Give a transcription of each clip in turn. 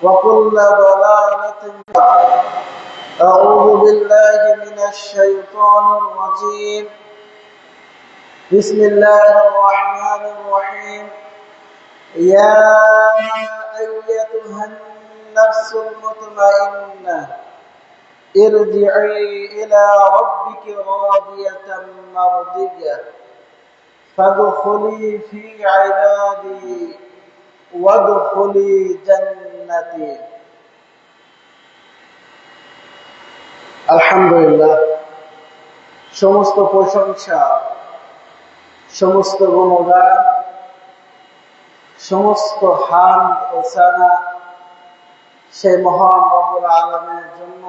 وكل ضلالة. أعوذ بالله من الشيطان الرجيم. بسم الله الرحمن الرحيم. يا أيتها النفس المطمئنة ارجعي إلى ربك راضية مرضية فادخلي في عبادي وادخلي جنتي. আলহামদুলিল্লাহ, সমস্ত প্রশংসা, সমস্ত গুণগান, সমস্ত হামদ ও সানা সেই মহান রব্বুল আলামিনের জন্য,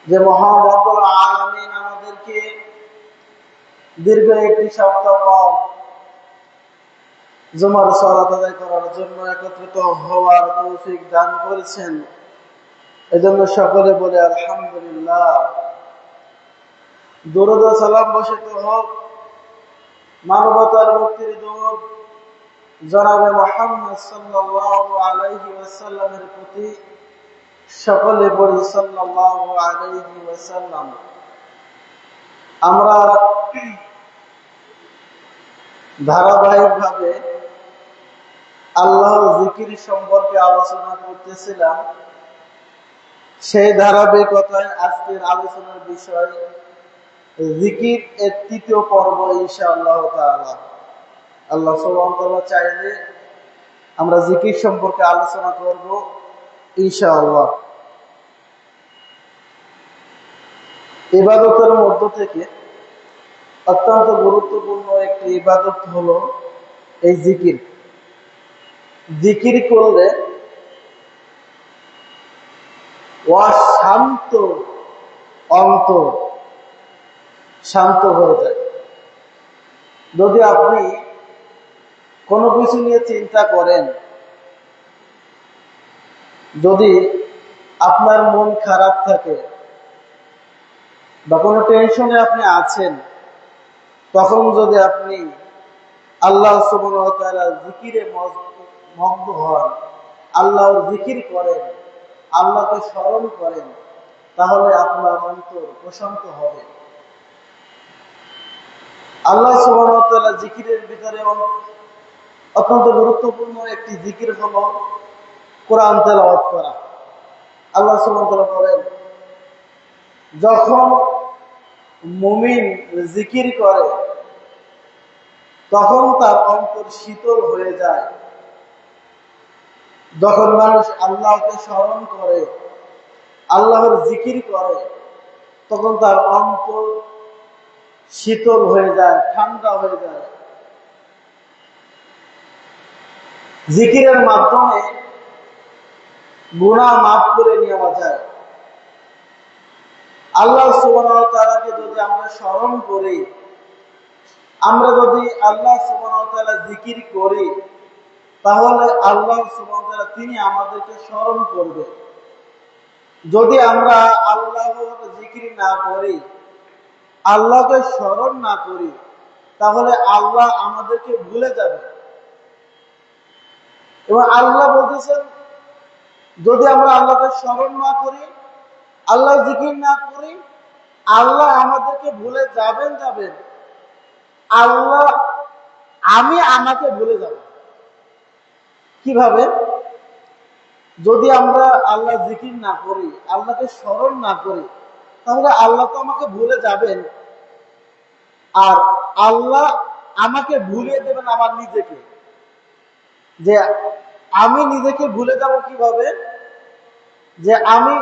যে মহান রব্বুল আলামিন আমাদেরকে দীর্ঘ একটি সপ্তাহ পর জুমার সালাত আদায় করার জন্য একত্রিত হওয়ার তৌফিক দান করেছেন। এজন্য সকলে বলে আলহামদুলিল্লাহ। দরুদ ও সালাম বর্ষিত হোক মানবতার মুক্তির দূত জনাবে মুহাম্মদ সাল্লাল্লাহু আলাইহি ওয়াসাল্লামের প্রতি। সকলে বলি সাল্লাল্লাহু আলাইহি ওয়াসাল্লাম। আমরা ধারাবাহিকভাবে আল্লাহর জিকির সম্পর্কে আলোচনা করতেছিলাম। সেই ধারাবাহিকতায় আজকের আলোচনার বিষয় জিকির এর তৃতীয় পর্ব ইনশাআল্লাহ তাআলা। আল্লাহ সুবহানাহু ওয়া তাআলা চাইলে আমরা জিকির সম্পর্কে আলোচনা করব ইনশাআল্লাহ। ইবাদতের মধ্য থেকে অত্যন্ত গুরুত্বপূর্ণ একটি ইবাদত হলো এই জিকির। জিকির করলে শান্ত অন্তর শান্ত হয়ে যায়। যদি আপনি কোনো কিছু নিয়ে চিন্তা করেন, যদি আপনার মন খারাপ থাকে বা কোনো টেনশনে আপনি আছেন, তখন যদি আপনি আল্লাহ সুবহানাহু ওয়া তাআলার জিকিরে মগ্ন হন, আল্লাহর জিকির করেন, আল্লাহকে স্মরণ করেন, তাহলে আপনার অন্তর প্রশান্ত হবে। আল্লাহ সুবহানাহু ওয়া তাআলা জিকিরের ভিতরে অত্যন্ত গুরুত্বপূর্ণ একটি জিকির হলো কোরআন তেলাওয়াত করা। আল্লাহ সুবহানাহু ওয়া তাআলা বলেন, যখন মুমিন জিকির করে তখন তার অন্তর শীতল হয়ে যায়। যখন মানুষ আল্লাহকে স্মরণ করে, আল্লাহর জিকির করে, তখন তার অন্তর শীতল হয়ে যায়, ঠান্ডা হয়ে যায়। জিকিরের মাধ্যমে গুনাহ মাফ করে নেওয়া যায়। আল্লাহ সুবহানাহু ওয়া তাআলাকে যদি আমরা স্মরণ করি, আমরা যদি আল্লাহ সুবহানাহু ওয়া তাআলা জিকির করি, তাহলে আল্লাহ সুবহানাহু ওয়া তাআলা তিনি আমাদেরকে স্মরণ করবে। যদি আমরা আল্লাহর জিকির না করি, আল্লাহকে স্মরণ না করি, তাহলে আল্লাহ আমাদেরকে ভুলে যাবে। এবং আল্লাহ বলতেছেন, যদি আমরা আল্লাহকে স্মরণ না করি, আল্লাহ জিকির না করি, আল্লাহ আমাদেরকে ভুলে যাবেন। আল্লাহ আমাকে ভুলে যাব। কিভাবে? যদি আমরা আল্লাহ জিকির না করি, আল্লাহকে স্মরণ না করি, তাহলে আল্লাহ তো আমাকে ভুলে যাবেন, আর আল্লাহ আমাকে ভুলিয়ে দেবেন আমার নিজেকে। যে আমি নিজেকে ভুলে যাব কিভাবে? যে আমি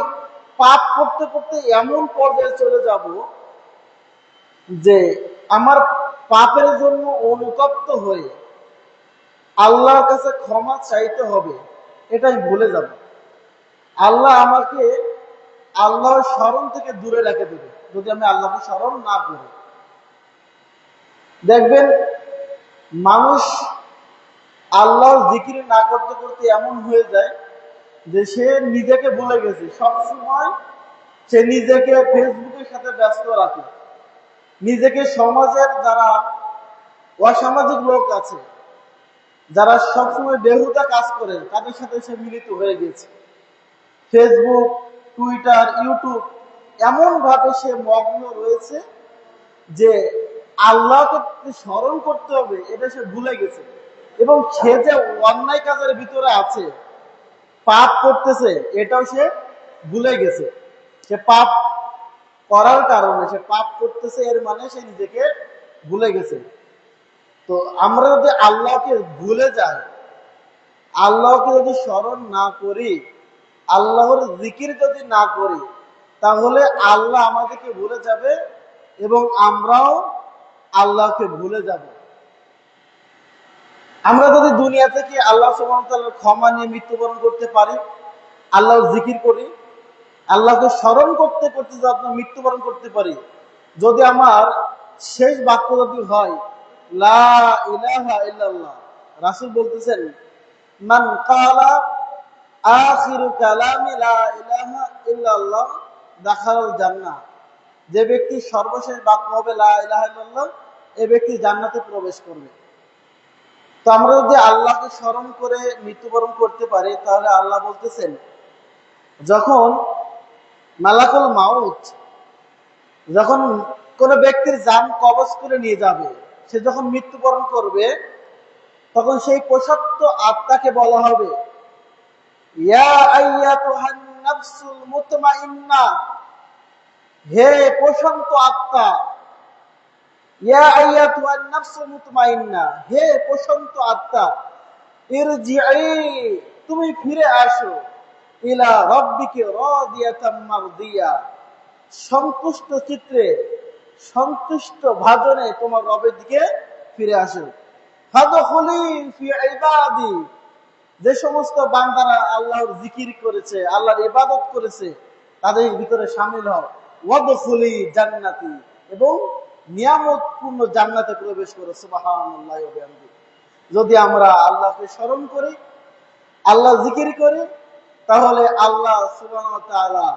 পাপ করতে করতে এমন পর্যায়ে চলে যাব যে আমার পাপের জন্য অনুতপ্ত হয়ে আল্লাহর কাছে ক্ষমা চাইতে হবে, এটাই ভুলে যাব। আল্লাহ আমাকে আল্লাহর স্মরণ থেকে দূরে রেখে দেবে যদি আমি আল্লাহকে স্মরণ না করি। দেখবেন মানুষ আল্লাহর জিকির না করতে করতে এমন হয়ে যায় যে সে নিজেকে ভুলে গেছে। সবসময় সে নিজেকে ফেসবুকের সাথে ব্যস্ত রাখে, নিজেকে সমাজের যারা অসামাজিক লোক আছে যারা সবসময় বেহুদা কাজ করেন তাদের সাথে সে মিলিত হয়ে গেছে। ফেসবুক, টুইটার, ইউটিউব এমন ভাবে সে মগ্ন রয়েছে যে আল্লাহকে স্মরণ করতে হবে এটা সে ভুলে গেছে। এবং সে যে অন্যায় কাজের ভিতরে আছে, পাপ করতেছে, এটাও সে ভুলে গেছে। সে পাপ করার কারণে সে পাপ করতেছে, এর মানে সে নিজেকে ভুলে গেছে। তো আমরা যদি আল্লাহকে ভুলে যাই, আল্লাহকে যদি স্মরণ না করি, আল্লাহর জিকির যদি না করি, তাহলে আল্লাহ আমাদেরকে ভুলে যাবে এবং আমরাও আল্লাহকে ভুলে যাব। আমরা যদি দুনিয়া থেকে আল্লাহ সুবহানাহু ওয়া তাআলার ক্ষমা নিয়ে মৃত্যুবরণ করতে পারি, আল্লাহর জিকির করি, আল্লাহকে স্মরণ করতে করতে যদি আপনার মৃত্যুবরণ করতে পারি, যদি আমার শেষ বাক্য যদি হয় লা ইলাহা ইল্লাল্লাহ, রাসূল বলতেছেন মান ক্বালা আখিরু কালামি লা ইলাহা ইল্লাল্লাহ দাখালাল জান্নাহ, যে ব্যক্তি সর্বশেষ বাক্য হবে লা ইলাহা ইল্লাল্লাহ, এই ব্যক্তি জান্নাতে প্রবেশ করবে। তো আমরা যদি আল্লাহকে স্মরণ করে মৃত্যুবরণ করতে পারি, তাহলে আল্লাহ বলতেছেন যখন মালাকুল মাউত যখন কোন ব্যক্তির জান কবজ করে নিয়ে যাবে, সে যখন মৃত্যুবরণ করবে, তখন সেই প্রশস্ত আত্মাকে বলা হবে ইয়া আইয়াতুহান নাফসুল মুতমাইন্নাহ, হে প্রশান্ত আত্মা, ইয়া আইয়াতুহান নাফসুল মুতমাইন্নাহ, হে প্রশান্ত আত্মা, ইরজিই, তুমি ফিরে আসো, ইলা রাব্বিকি রাদিয়াতাম মারদিয়া, সন্তুষ্ট চিত্রে, সন্তুষ্ট ভাজনে তোমার রবের দিকে ফিরে আসো। ফাদখুলি ফি ইবাদি, যে সমস্ত বান্দারা আল্লাহর জিকির করেছে, আল্লাহর ইবাদত করেছে, তাদের ভিতরে শামিল হও। ওয়াদখুলি জান্নাতি, এবং নিয়ামতপূর্ণ জান্নাতে প্রবেশ করো। সুবহানাল্লাহি ওয়া বিহামদিহি। যদি আমরা আল্লাহকে স্মরণ করি, আল্লাহ জিকির করি, তাহলে আল্লাহ সুবহানাহু ওয়া তাআলা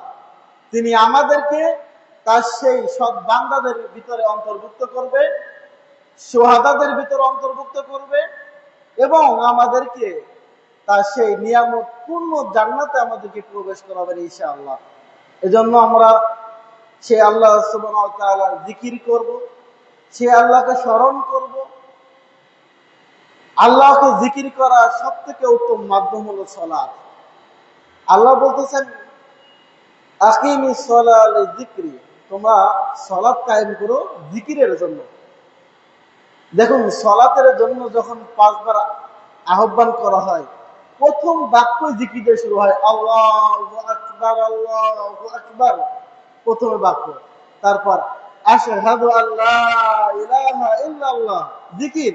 তিনি আমাদেরকে তার সেই সৎ বান্দাদের ভিতরে অন্তর্ভুক্ত করবে, শুহাদাদের ভিতরে অন্তর্ভুক্ত করবে, এবং আমাদেরকে তার সেই নিয়ামত পূর্ণ জান্নাতে আমাদেরকে প্রবেশ করাবেন ইনশাআল্লাহ। এজন্য আমরা সেই আল্লাহ সুবহানাহু ওয়া তাআলার জিকির করব, সেই আল্লাহকে স্মরণ করব। আল্লাহকে জিকির করার সবথেকে উত্তম মাধ্যম হলো সালাত। আল্লাহ বলতেছেন আকিমিস সালাহ লিযিকরি, তোমরা সালাত কায়েম করো জিকিরের জন্য। দেখুন, সালাতের জন্য যখন 5 বার আহ্বান করা হয়, প্রথম বাক্য জিকির দিয়ে শুরু হয় আল্লাহু আকবার, আল্লাহু আকবার, প্রথম বাক্য। তারপর আশহাদু আল্লা ইলাহা ইল্লাল্লাহ, জিকির।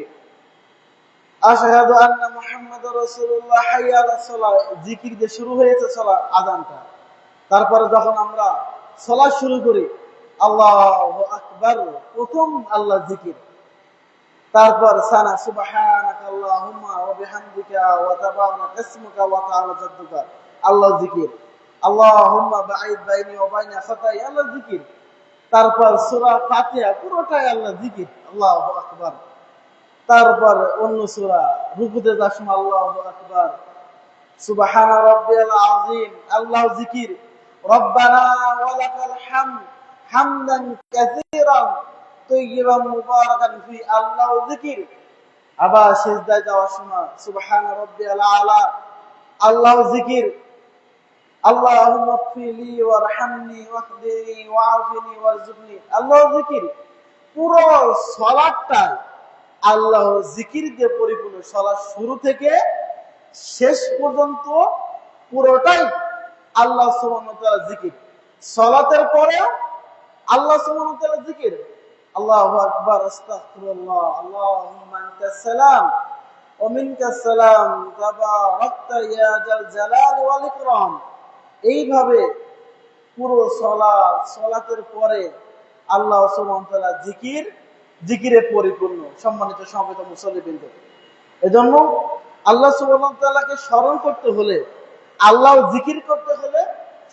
আশহাদু আন্না মুহাম্মাদুর রাসূলুল্লাহ, হাইয়া আলাস সালাহ, জিকির দিয়ে শুরু হয়েছে সালাত, আযানটা। তারপরে যখন আমরা সালাত শুরু করি, আল্লাহু আকবার, প্রথম আল্লাহ জিকির। তারপর সানা সুবহানাকা আল্লাহুম্মা ওয়া বিহামদিকা ওয়া তাবারাকা ইসমুকা ওয়া তাআলা জাদ্দুকা, আল্লাহ জিকির। আল্লাহুম্মা বাঈদ বাইনি ওয়া বাইনা খাতাই, আল্লাহ জিকির। তারপর সূরা ফাতিহা পুরোটাই আল্লাহ জিকির, আল্লাহু আকবার। তারপর অন্য সূরা, রুকুতে যাওয়ার সময় আল্লাহু আকবার, সুবহানা রাব্বিয়াল আযীম, আল্লাহ জিকির। রব্বানা ওয়া লাকাল হামদ হামদান কাসীরান তাইয়িবান মুবারাকান ফি, আল্লাহ জিকির। আবার সিজদায় যাওয়ার সময় সুবহানা রাব্বিয়াল আলা, আল্লাহ জিকির। আল্লাহুম্মা গফিরলি ওয়ারহামনি ওয়াহদিনি ওয়াআফিনি ওয়ারযুকনি, আল্লাহ জিকির। পুরো সালাতটা আল্লাহ জিকির দিয়ে পরিপূর্ণ। সালাত শুরু থেকে শেষ পর্যন্ত পুরোটাই আল্লাহ সুবহানাহু ওয়া তাআলা জিকির। সালাতের পরে আল্লাহ সুবহানাহু ওয়া তাআলা জিকির। আল্লাহু আকবার, আস্তাগফিরুল্লাহ, আল্লাহুম্মা আনতাস সালাম ওয়া মিনকাস সালাম, তাবারাকতা ইয়া যাল জালালি ওয়াল ইকরাম। এইভাবে পুরো সালাতের পরে আল্লাহ সুবহানাহু ওয়া তাআলা জিকির, জিকিরে পরিপূর্ণ। সম্মানিত সমবেত মুসল্লিবৃন্দ, এজন্য আল্লাহ সুবহানাহু ওয়া তাআলাকে স্মরণ করতে হলে, আল্লাহ জিকির করতে হলে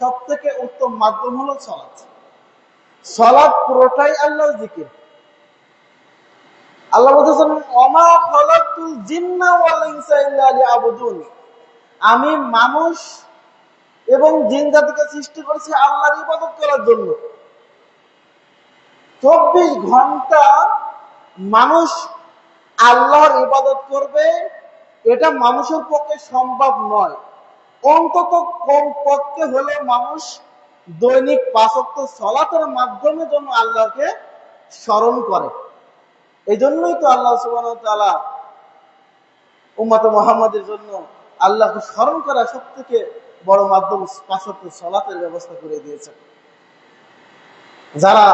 সবথেকে উত্তম মাধ্যম হলো সালাত। সালাত পুরোটাই আল্লাহ জিকির। আল্লাহ বলতেছেন ওমা খালাকতুল জিন্না ওয়াল ইনসা ইল্লা লিয়াবুদুন, আমি মানুষ এবং জিন জাতিকে সৃষ্টি করেছি আল্লাহর ইবাদত করার জন্য। 24 ঘন্টা মানুষ আল্লাহর ইবাদত করবে, এটা মানুষের পক্ষে সম্ভব নয়। অন্তত কম পক্ষে হলে মানুষ দৈনিক 5 ওয়াক্ত সালাতের মাধ্যমে যেন আল্লাহকে স্মরণ করে। এই জন্যই তো আল্লাহ সুবহানাহু ওয়া তাআলা উম্মতে মুহাম্মাদের জন্য আল্লাহকে স্মরণ করা সবথেকে বড় মাধ্যম 5 ওয়াক্ত সালাতের ব্যবস্থা করে দিয়েছেন। যারা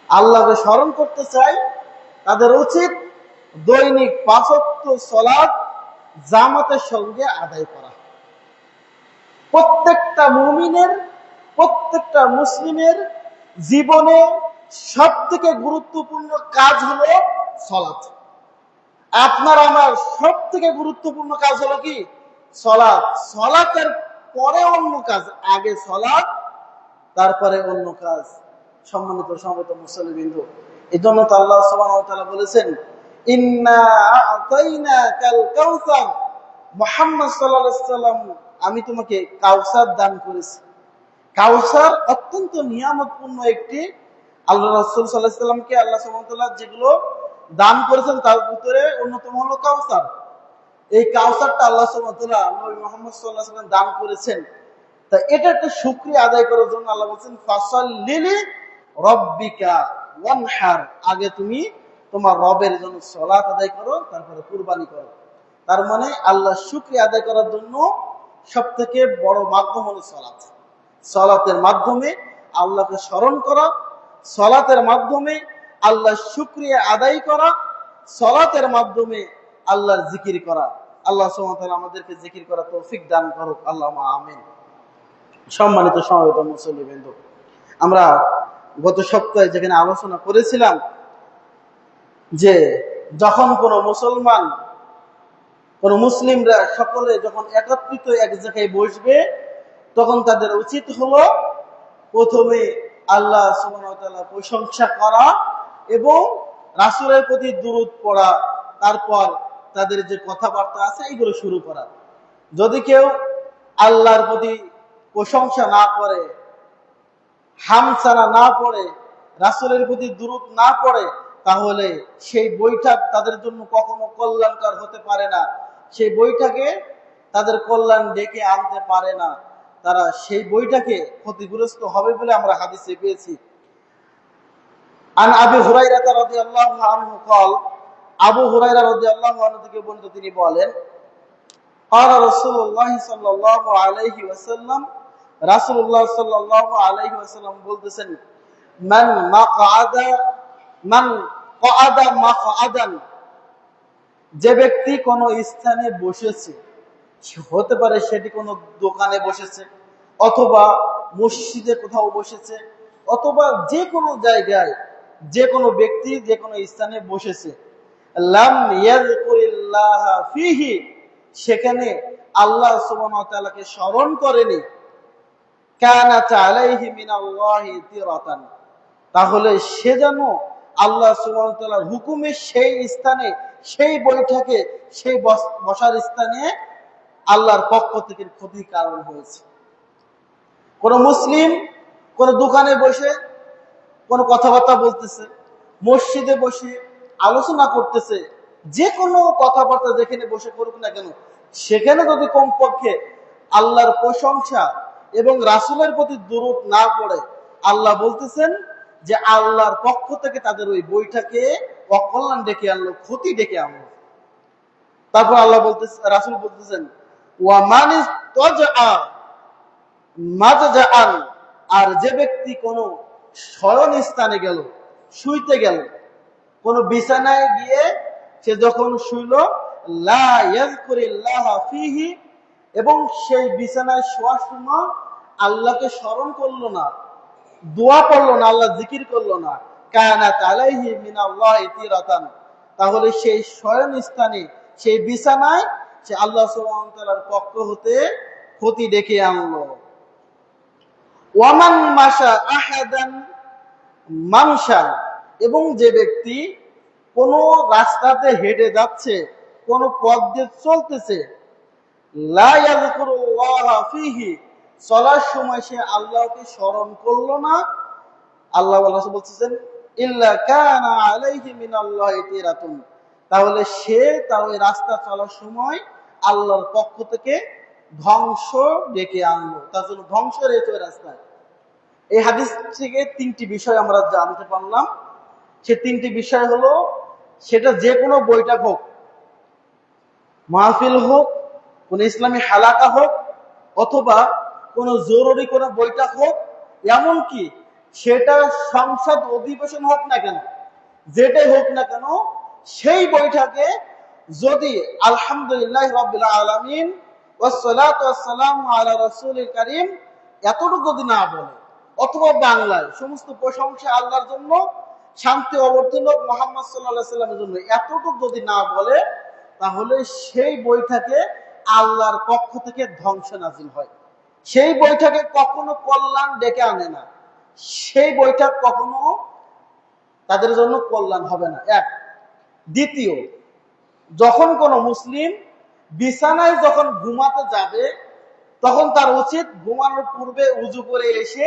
আল্লাহকে স্মরণ করতে চায় তাদের উচিত দৈনিক 5 ওয়াক্ত সালাত জামাতের সঙ্গে আদায় করা। প্রত্যেকটা মুমিনের, প্রত্যেকটা মুসলিমের জীবনে সবথেকে গুরুত্বপূর্ণ কাজ হলো সালাত। আপনার আমার সবথেকে গুরুত্বপূর্ণ কাজ হলো কি? সালাত। সালাতের পরে অন্য কাজ, আগে সালাত তারপরে অন্য কাজ। সম্মানিত সমবেত মুসলিমবৃন্দ, এজন্য তো আল্লাহ সুবহানাহু ওয়া তাআলা বলেছেন ইন্না আ'তাইনাকাল কাউসার, মুহাম্মদ সাল্লাল্লাহু আলাইহি ওয়াসাল্লাম আমি তোমাকে কাউসার দান করেছি। কাউসার অত্যন্ত নিয়ামতপূর্ণ একটি, আল্লাহ রাসূল সাল্লাল্লাহু আলাইহি ওয়াসাল্লামকে আল্লাহ সুবহানাহু ওয়া তাআলা যেগুলো দান করেছেন তার ভিতরে অন্যতম হলো কাউসার। এই কাউসারটা আল্লাহ সুবহানাহু ওয়া তাআলা নবী মুহাম্মদ সাল্লাল্লাহু আলাইহি ওয়াসাল্লাম দান করেছেন। তা এটা একটা শুকরিয়া আদায় করার জন্য আল্লাহ বলেছেন ফাসাল্লি লিরাব্বিকা ওয়ানহার, আগে তুমি তোমার রবের জন্য সালাত আদায় করো, তারপরে কুরবানি করো। তার মানে আল্লাহর শুকরিয়া আদায় করার জন্য সবথেকে বড় মাধ্যম হলো সালাত। সালাতের মাধ্যমে আল্লাহকে স্মরণ করা, সালাতের মাধ্যমে আল্লাহর শুকরিয়া আদায় করা, সালাতের মাধ্যমে আল্লাহর জিকির করা। আল্লাহ সুবহানাহু ওয়া তাআলা আমাদেরকে জিকির করার তৌফিক দান করুক, আল্লাহুম্মা আমিন। সম্মানিত সমবেত মুসলিমবৃন্দ, আমরা গত সপ্তাহে যেখানে আলোচনা করেছিলাম যে যখন কোনো মুসলমান, কোন মুসলিমরা সকলে যখন একত্রিত এক জায়গায় বসবে তখন তাদের উচিত হলো প্রথমে আল্লাহ সুবহানাহু ওয়া তাআলার প্রশংসা করা এবং রাসূলের প্রতি দুরূদ পড়া, তারপর তাদের যে কথাবার্তা আছে এইগুলো শুরু করা। যদি কেউ আল্লাহর প্রতি প্রশংসা না করে, হামসানা না পড়ে, রাসূলের প্রতি দুরূদ না পড়ে, তাহলে সেই বৈঠক তাদের জন্য কখনো কল্যাণকর হতে পারে না। সেই বৈঠকে তাদের কল্যাণ ডেকে আনতে পারে না, তারা সেই বইটাকে ক্ষতিগ্রস্ত হবে বলে আমরা হাদিসে পেয়েছি। আন আবি হুরায়রা রাদিয়াল্লাহু আনহু قال, আবু হুরায়রা রাদিয়াল্লাহু আনহু থেকে বর্ণিত, তিনি বলেন قال রাসূলুল্লাহ সাল্লাল্লাহু আলাইহি ওয়াসাল্লাম, রাসূলুল্লাহ সাল্লাল্লাহু আলাইহি ওয়াসাল্লাম বলতেছেন মান ক্বাদা মাকআদান, যে ব্যক্তি কোন স্থানে বসেছে, হতে পারে সেটি কোনো দোকানে বসেছে অথবা মসজিদে কোথাও বসেছে অথবা যে কোনো জায়গায়, যে কোনো ব্যক্তি যে কোনো স্থানে বসেছে, লাম ইয়াযকুরিল্লাহ ফিহি, সেখানে আল্লাহ সুবহানাহু ওয়া তাআলাকে স্মরণ করেনি, কানাত আলাইহি মিনাল্লাহি তিরাতান, তাহলে সে যেন আল্লাহ সুবহানাহু ওয়া তাআলার হুকুমে সেই স্থানে, সেই বৈঠকে, সেই বসার স্থানে আল্লাহর পক্ষ থেকে ক্ষতির কারণ হয়েছে। কোন মুসলিম কোন দোকানে বসে কোন কথাবার্তা বলতেছে, মসজিদে বসে আলোচনা করতেছে, যে কোনো কথাবার্তা যেখানে বসে করুক না কেন, সেখানে যদি কমপক্ষে আল্লাহর প্রশংসা এবং রাসূলের প্রতি দুরূদ না পড়ে, আল্লাহ বলতেছেন যে আল্লাহর পক্ষ থেকে তাদের ওই বইটাকে অকল্যাণ ডেকে আনলো, ক্ষতি ডেকে আনলো। তারপর আল্লাহ বলতেছেন, রাসূল বলতেছেন ওয়া মান ইসতাজআ মাতজাআন, আর যে ব্যক্তি কোন শয়ন স্থানে গেল, শুইতে গেল, কোন বিছানায় গিয়ে সে যখন শুইল, লা ইয়াযকুরিল্লাহ ফিহি, এবং সেই বিছানায় শোয়ার সময় আল্লাহকে স্মরণ করলো না, দোয়া পড়লো না, আল্লাহ জিকির করলো না, কানাত আলাইহি মিনাল্লাহি তিরাতান, তাহলে সেই শয়ন স্থানে, সেই বিছানায় সে আল্লাহ সুবহানাহু ওয়া তাআলার পক্ষ হতে ক্ষতি ডেকে আনলো। ওয়ামান মাশা আহাদান মামশা, এবং যে ব্যক্তি কোনো রাস্তাতে হেঁটে যাচ্ছে, কোনো পথ দিয়ে চলতেছে, লা ইয়াযকুরুল্লাহা ফীহি, চলার সময় সে আল্লাহকে স্মরণ করলো না, আল্লাহ বলতেছেন ইল্লা কানা আলাইহি মিনাল্লাহি তিরাতুন, তাহলে সে তার ওই রাস্তা চলার সময় আল্লাহর পক্ষ থেকে ধ্বংস ডেকে আনলো, তার জন্য ধ্বংস রয়েছে ওই রাস্তায়। এই হাদিস থেকে তিনটি বিষয় আমরা জানতে পারলাম। সে তিনটি বিষয় হলো, সেটা যে কোনো বৈঠক হোক, মাহফিল হোক, কোন ইসলামী হালাকা হোক, অথবা কোন জরুরি কোন বৈঠক হোক, এমনকি সেটা সংসদ অধিবেশন হোক না কেন, যেটাই হোক না কেন, সেই বৈঠকে যদি আলহামদুলিল্লাহ রাব্বিল আলামিন ওয়াসসালাতু ওয়াসসালামু আলা রাসূলিল কারীম এতটুকু যদি না বলে, অথবা বাংলায় সমস্ত প্রশংসা আল্লাহর জন্য, শান্তি অবতীর্ণ মুহাম্মদ সাল্লাল্লাহু আলাইহি সাল্লামের জন্য, এতটুকু যদি না বলে, তাহলে সেই বৈঠকে আল্লাহর পক্ষ থেকে ধ্বংস নাজিল হয়। সেই বৈঠকে কখনো কল্যাণ ডেকে আনে না, সেই বৈঠক কখনো তাদের জন্য কল্যাণ হবে না। এক। দ্বিতীয়, যখন কোন মুসলিম বিছানায় যখন ঘুমাতে যাবে, তখন তার উচিত ঘুমানোর পূর্বে উযু করে এসে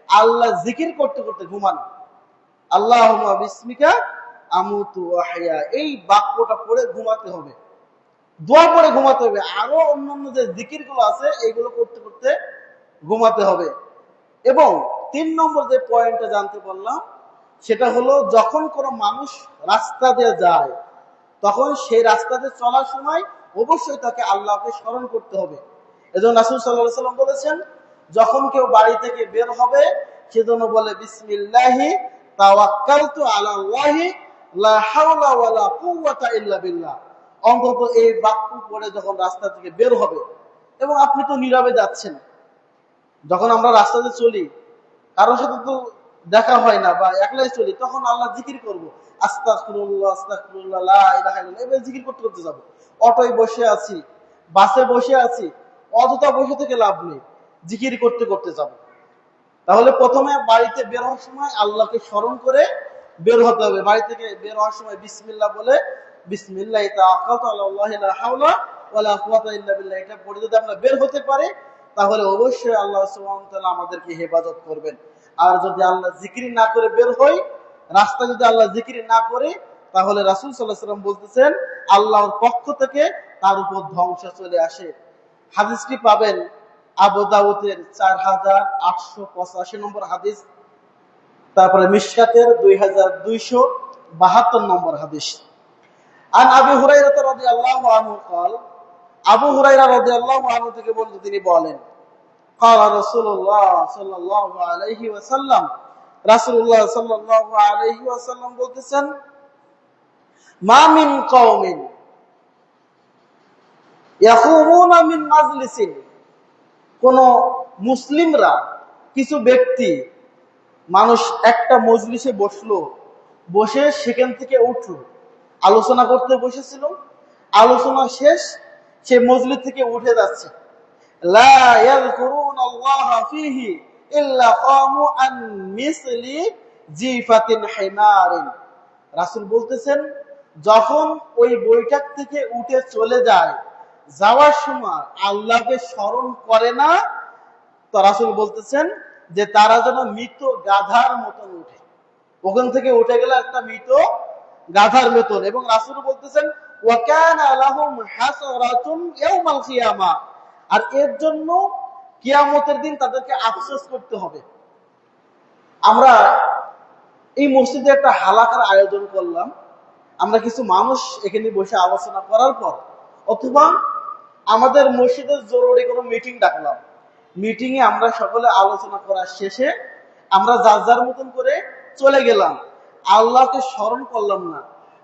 আল্লাহ জিকির করতে করতে ঘুমানো। আল্লাহুম্মা বিসমিকা আমুতু ওয়া আহইয়া, এই বাক্যটা পড়ে ঘুমাতে হবে, দোয়া পড়ে ঘুমাতে হবে। আরো অন্যান্য যে জিকিরগুলো আছে এইগুলো করতে করতে ঘুমাতে হবে। এবং 3 নম্বর যে পয়েন্টটা জানতে পারলাম, সেটা হলো যখন কোনো মানুষ রাস্তা দিয়ে যায়, তখন সেই রাস্তা দিয়ে চলার সময় অবশ্যই তাকে আল্লাহকে স্মরণ করতে হবে। এজন্য রাসূল সাল্লাল্লাহু আলাইহি সাল্লাম বলেছেন, যখন কেউ বাড়ি থেকে বের হবে, সেজন্য বলে বিসমিল্লাহি তাওয়াক্কালতু আলাল্লাহি লা হাওলা ওয়ালা কুওয়াতা ইল্লা বিল্লাহ। অন্তত এই বাক্য পড়ে যখন রাস্তা থেকে বের হবে, এবং আপনি তো নীরবে যাচ্ছেন, যখন আমরা রাস্তাতে চলি, কারোর সাথে তো দেখা হয় না বা একলাই চলি, তখন আল্লাহ জিকির করব, আস্তাগফিরুল্লাহ আস্তাগফিরুল্লাহ লা ইলাহা ইল্লাল্লাহ, এভাবে জিকির করতে করতে যাব। অটোয় বসে আছি, বাসে বসে আছি, অযথা বসে থেকে লাভ নেই, জিকির করতে করতে যাব। তাহলে প্রথমে বাড়িতে বের হওয়ার সময় আল্লাহকে স্মরণ করে বের হতে হবে। বাড়ি থেকে বের হওয়ার সময় বিসমিল্লাহ বলে, বিসমিল্লাহি তাওয়াক্কালতু আলাল্লাহি লা হাওলা ওয়ালা কুওয়াতা ইল্লা বিল্লাহ, এটা পড়ে যদি আমরা বের হতে পারি, তাহলে অবশ্যই আল্লাহ সুবহানাহু ওয়া তাআলা আমাদেরকে হেফাজত করবেন। আর যদি আল্লাহ জিকির না করে বের হই, রাস্তা যদি আল্লাহ জিকির না করে, তাহলে রাসূল সাল্লাল্লাহু আলাইহি ওয়াসাল্লাম বলতেছেন আল্লাহর পক্ষ থেকে তার উপর ধ্বংস চলে আসে। হাদিসটি পাবেন আবু দাউদের 4885 নম্বর হাদিস, তারপরে মিশকাতের 2272 নম্বর হাদিস। আন আবি হুরায়রা রাদিয়াল্লাহু আনহু قال, আবু হুরায়রা রাদিয়াল্লাহু আনহু থেকে বলেন, তিনি বলেন, قال রাসূলুল্লাহ সাল্লাল্লাহু আলাইহি ওয়াসাল্লাম, রাসূলুল্লাহ সাল্লাল্লাহু আলাইহি ওয়াসাল্লাম বলতেছেন, মা মিন কওমিন ইয়াকুমুনা মিন মাজলিসিন, কোন মুসলিমরা, কিছু ব্যক্তি, মানুষ একটা মজলিসে বসলো, বসে সেখান থেকে উঠলো, আলোচনা করতে বসেছিল, আলোচনা শেষ, সে মজলিস থেকে উঠে যাচ্ছে, লা ইয়াযকুরুনাল্লাহা ফীহি ইল্লা কামু আন মিসলি জিফাতিন হিমারিন। রাসূল বলতেছেন, যখন ওই বৈঠক থেকে উঠে চলে যায়, যাওয়ার সময় আল্লাহকে স্মরণ করে না, তো রাসূল বলতেছেন যে তারা যেন মৃত গাধার মতন উঠে। ওখান থেকে উঠে গেলে একটা মৃত গাধার মতন। এবং রাসূল বলতেছেন, ওয়া কানা লাহুম হাসরাতুন ইয়াউমাল কিয়ামাহ, আর এর জন্য কিয়ামতের দিন তাদেরকে আফসোস করতে হবে। আমরা এই মসজিদে একটা হালাকার আয়োজন করলাম, আমরা কিছু মানুষ এখানে বসে আলোচনা করার পর, অথবা আমাদের মসজিদের জরুরি কোনো মিটিং ডাকলাম, মিটিং এ আমরা সকলে আলোচনা করার শেষে আমরা যার যার মতন করে চলে গেলাম, আল্লাহকে স্মরণ করলাম না।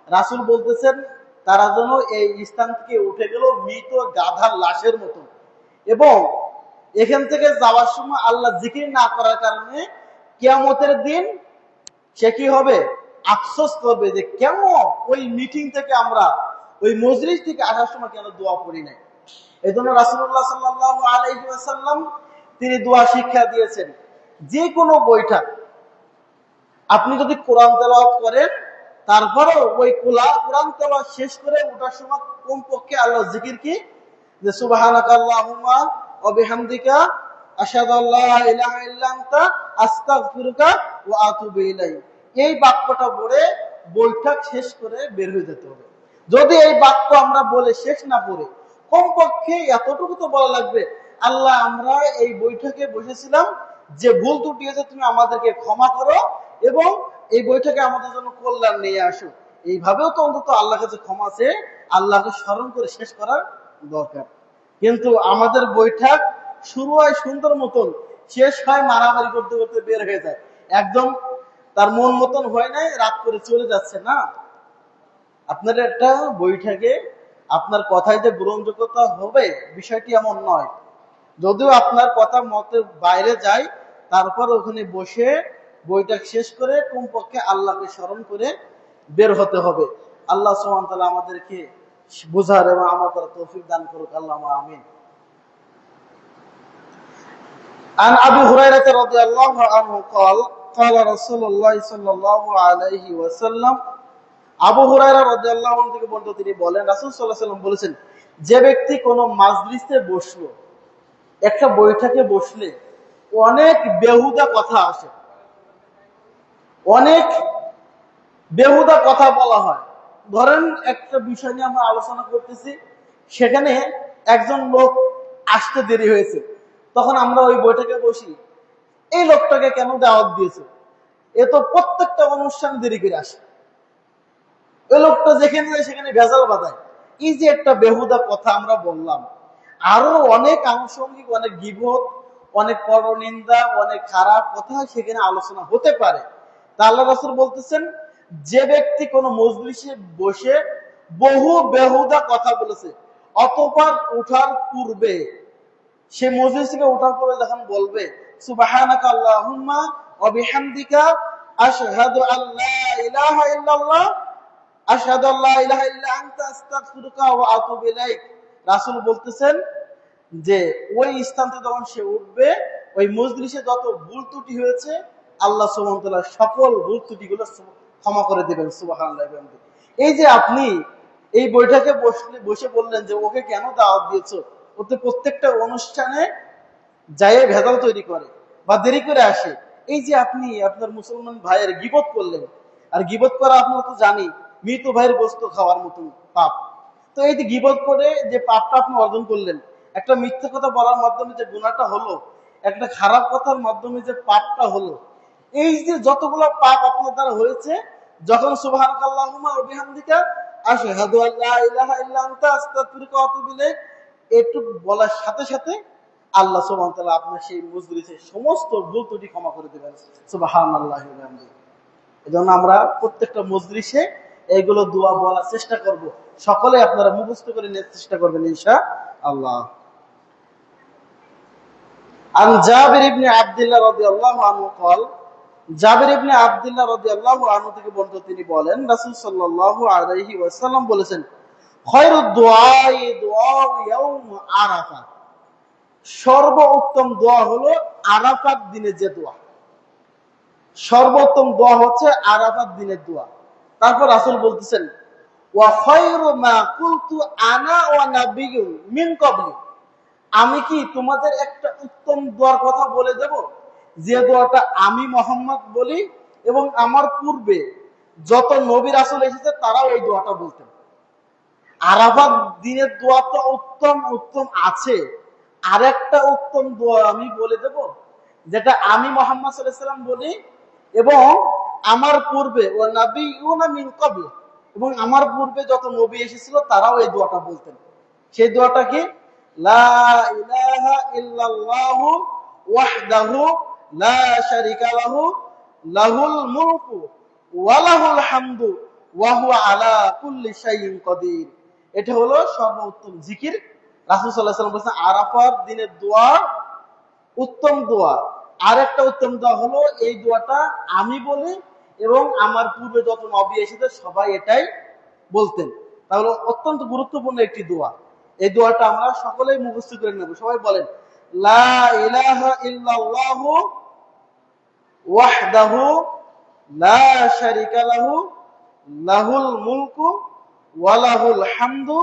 রাসূল বলতেছেন তারা যেন এই স্থান থেকে উঠে গেল মৃত গাধার লাশের মতো। এবং এখান থেকে যাওয়ার সময় আল্লাহ জিকির না করার কারণে কিয়ামতের দিন সে কি হবে, আফসোস করবে যে কেন ওই মিটিং থেকে আমরা, ওই মজলিস থেকে আসার সময় কেন দোয়া পড়ি নাই। এই জন্য রাসূলুল্লাহ সাল্লাল্লাহু আলাইহি ওয়াসাল্লাম তিনি দোয়া শিক্ষা দিয়েছেন, যে কোনো বৈঠক আপনি যদি কোরআন তেলাওয়াত করেন, তারপরেও ওই কোরআন তেলাওয়াত শেষ করে ওঠার সময় কমপক্ষে আল্লাহ জিকির কি, যে সুবহানাকাল্লাহুম্মা ওয়া বিহামদিকা আশহাদু আল্লা ইলাহা ইল্লা আনতা আস্তাগফিরুকা ওয়া আতুবু ইলাইক, এই বাক্যটা বলে বৈঠক শেষ করে বের হয়ে যেতে হবে। যদি এই বাক্য আমরা বলে শেষ না করে কমপক্ষে এতটুকু তো বলা লাগবে, আল্লাহ আমরা এই বৈঠকে বসেছিলাম, যে ভুল ত্রুটি হয়েছে তুমি আমাদেরকে ক্ষমা করো এবং এই বৈঠকে আমাদের জন্য কল্যাণ নিয়ে আসো। এইভাবেও তো অন্তত আল্লাহর কাছে ক্ষমা চেয়ে আল্লাহকে স্মরণ করে শেষ করার দরকার। কিন্তু আমাদের বৈঠক শুরু হয় সুন্দর মতন, শেষ হয় মারামারি করতে করতে বের হয়ে যায়, একদম তার মন মতন হয় নাই, রাত করে চলে যাচ্ছে না। আপনার একটা বৈঠকে আপনার কথায় যে গ্রহণযোগ্যতা হবে বিষয়টি এমন নয়। যদিও আপনার কথা মতের বাইরে যায়, তারপর ওখানে বসে বৈঠক শেষ করে কমপক্ষে আল্লাহকে স্মরণ করে বের হতে হবে। আল্লাহ সুবহানাহু ওয়া তাআলা আমাদেরকে বুঝার এবং আমল করার তৌফিক দান করুক, আল্লাহুম্মা আমিন। عن أبي هريرة رضي الله عنه قال قال رسول الله صلى الله عليه وسلم, আবু হুরায়রা রাদিয়াল্লাহু আনহু থেকে বর্ণিত, তিনি বলেন রাসূল সাল্লাল্লাহু আলাইহি ওয়াসাল্লাম বলেছেন, যে ব্যক্তি কোনো মাজলিসে বসলো, একটা বৈঠকে বসলে অনেক বেহুদা কথা আসে, অনেক বেহুদা কথা বলা হয়। ধরেন একটা বিষয় নিয়ে আমরা আলোচনা করতেছি, সেখানে একজন লোক আসতে দেরি হয়েছে, তখন আমরা ওই বৈঠকে বসি, এই লোকটাকে কেন দাওয়াত দিয়েছে, এ তো প্রত্যেকটা অনুষ্ঠান দেরি করে আসে, ওই লোকটা যেখানে যায় সেখানে ভেজাল বাঁধায়। এই যে একটা বেহুদা কথা আমরা বললাম, আরো অনেক আনুষঙ্গিক, অনেক গীবত, অনেক পরনিন্দা, অনেক খারাপ কথা সেখানে আলোচনা হতে পারে। তা আল্লাহ রাসূল বলতেছেন, যে ব্যক্তি কোনো মজলিসে বসে বহু বেহুদা কথা বলেছে, অতঃপর ওঠার পূর্বে, সে মজলিস থেকে ওঠার পরে যখন বলবে সুবহানাকা আল্লাহুম্মা ওয়া বিহামদিকা আশহাদু আল্লা ইলাহা ইল্লাল্লাহ আশহাদু আল্লা ইলাহা ইল্লা আনতা আস্তাগফিরুকা ওয়া আতুবু ইলাইক, রাসূল বলতেছেন যে ওই স্থান থেকে যখন সে উঠবে, ওই মজলিসে যত ভুল ত্রুটি হয়েছে আল্লাহ সুবহানাহু ওয়া তাআলা সকল ভুল ত্রুটিগুলো ক্ষমা করে দিবেন। সুবহানাল্লাহ। এই যে আপনি এই বৈঠকে বসে বললেন যে ওকে কেন দাওয়াত দিয়েছো, ওতে প্রত্যেকটা অনুষ্ঠানে যায় ভেজাল তৈরি করে বা দেরি করে আসে। এই যে আপনি আপনার মুসলমান ভাইয়ের গীবত করলেন, আর গীবত করা আপনারা তো জানি মৃত ভাইয়ের গোশত খাওয়ার মতন পাপ। তো এই যে গীবত করে যে পাপটা আপনি অর্জন করলেন, একটা মিথ্যা কথা বলার মাধ্যমে যে গুনাহটা হলো, একটা খারাপ কথার মাধ্যমে যে পাপটা হলো, এই যে যতগুলো পাপ আপনার দ্বারা হয়েছে, যখন সুবহানাকাল্লাহুম্মা ওয়া বিহামদিকা আশহাদু আল্লা ইলাহা ইল্লা আনতা আস্তাগফিরুকা ওয়া আতুবু ইলাইক, একটু বলার সাথে সাথে আল্লাহ সুবহানাহু ওয়া তাআলা আপনার সেই মজলিসের সমস্ত ভুল ত্রুটি ক্ষমা করে দেবেন। সুবহানাল্লাহি ওয়া বিহামদিহি। এজন্য আমরা প্রত্যেকটা মজলিসে এইগুলো দোয়া বলার চেষ্টা করব। সকলে আপনারা মুখস্থ করে নেওয়ার চেষ্টা করবেন ইনশাআল্লাহ। আন জাবির ইবনে আব্দুল্লাহ রাদিয়াল্লাহু আনহু قال, জাবির ইবনে আব্দুল্লাহ রাদিয়াল্লাহু আনহু থেকে বর্ণিত, তিনি বলেন রাসূল সাল্লাল্লাহু আলাইহি ওয়াসাল্লাম বলেছেন, খায়রুদ দুআই দুআউ ইয়াউম আরাফা, সর্বোত্তম দোয়া হলো আরাফাত দিনের যে দোয়া, সর্বোত্তম দোয়া হচ্ছে আরাফাত দিনের দোয়া। তারপর রাসূল বলতেছেন, ওয়া খায়রু মা কুলতু আনা ওয়া নাবিয়্যুন মিন ক্বাবলি, আমি কি তোমাদের একটা উত্তম দোয়ার কথা বলে দেব, যে দোয়াটা আমি মুহাম্মদ বলি এবং আমার পূর্বে যত নবী রাসূল এসেছে তারাও এই দোয়াটা বলতেন। আরাফাত দিনের দোয়া তো উত্তম উত্তম আছে, আরেকটা উত্তম দোয়া আমি বলে দেব, যেটা আমি মুহাম্মদ সাল্লাল্লাহু আলাইহি ওয়াসাল্লাম বলি এবং আমার পূর্বে ওয়া নাবিয়্যুনা মিন ক্বাবলি, এবং আমার পূর্বে যত নবী এসেছিল তারাও এই দোয়াটা বলতেন। সেই দোয়াটা কি? লা ইলাহা ইল্লাল্লাহু ওয়াহদাহু লা শারীকা লাহু লাহুল মুলকু ওয়া লাহুল হামদু ওয়া হুয়া আলা কুল্লি শাইইন কাদির। এটা হলো সর্বোত্তম জিকির। রাসূল সাল্লাল্লাহু আলাইহি ওয়াসাল্লাম বলেছেন আরাফার দিনের দোয়া উত্তম দোয়া। আরেকটা উত্তম দোয়া হলো এই দোয়াটা আমি বলি এবং আমার পূর্বে যত নবী এসেছে সবাই এটাই বলতেন। তাহলে অত্যন্ত গুরুত্বপূর্ণ একটি দোয়া। এই দোয়াটা আমরা সকলেই মুখস্থ করে নেব। সবাই বলেন, লা ইলাহা ইল্লাল্লাহু ওয়াহদাহু লা শারীকা লাহু লাহুল মুলকু ওয়া লাহুল হামদু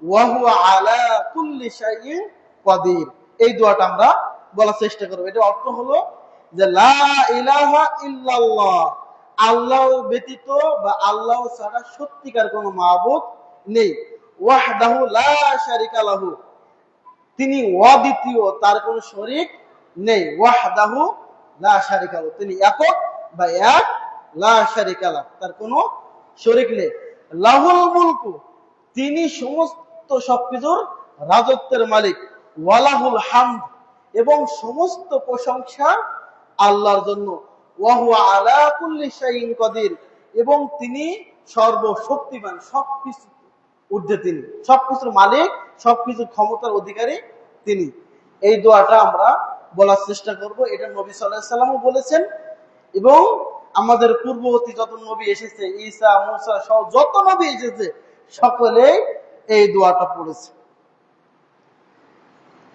ওয়া হুয়া আলা কুল্লি শাইইন কাদির। এই দোয়াটা আমরা বলার চেষ্টা করব। এটা অর্থ হলো যে লা ইলাহা ইল্লাল্লাহ, আল্লাহ ব্যতীত বা আল্লাহ ছাড়া সত্যিকার কোনো মাবুদ নেই। ওয়াহদাহু লা শারিকা লাহু, তিনি অদ্বিতীয়, তার কোনো শরীক নেই। ওয়াহদাহু লা শারিকা লাহু, তিনি একক বা এক, লা শারিকা লাহু, তার কোনো শরীক নেই। লাহুল মুলকু, তিনি সমস্ত সবকিছুর রাজত্বের মালিক। ওয়ালাহুল হামদ, এবং সমস্ত প্রশংসা আল্লাহর জন্য। ওয়া হুয়া আলা কুল্লি শাইইন কাদির, এবং তিনি সর্বশক্তিমান, সবকিছু ঊর্ধ্বে তিনি, সবকিছুর মালিক, সবকিছুর ক্ষমতার অধিকারী তিনি। এই দোয়াটা আমরা বলার চেষ্টা করব। এটা নবী সাল্লাল্লাহু আলাইহি সাল্লামও বলেছেন, এবং আমাদের পূর্ববর্তী যত নবী এসেছে, ঈসা, মুসা সহ যত নবী এসেছে, সকলেই এই দোয়াটা পড়েছে।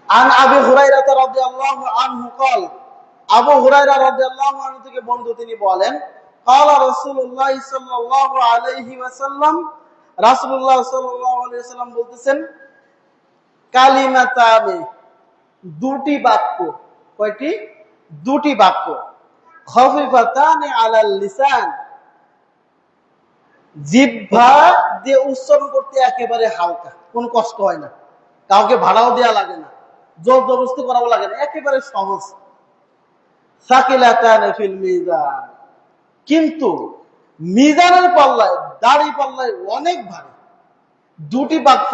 আন আবি হুরায়রা রাদিয়াল্লাহু আনহু قال, আবু হুরায়রা রাদিয়াল্লাহু আনহু থেকে বর্ণিত, তিনি বলেন, قال রাসূলুল্লাহ সাল্লাল্লাহু আলাইহি ওয়াসাল্লাম, রাসূলুল্লাহ সাল্লাল্লাহু আলাইহি ওয়াসাল্লাম বলতেছেন, কালিমাতানি, দুটি বাক্য। কয়টি? দুটি বাক্য। খাফিফাতানি আলাল লিসান, জিহ্বা দিয়ে উচ্চারণ করতে একেবারে হালকা, কোনো কষ্ট হয় না, কাউকে ভাড়াও দেওয়া লাগে না, জোর জবরদস্তি করাও লাগে না, একেবারে সহজ। সাকিলাতানি ফিল মিজান, কিন্তু মিজানের পাল্লায়, দাড়ি পাল্লায় অনেক ভারী। দুটি বাক্য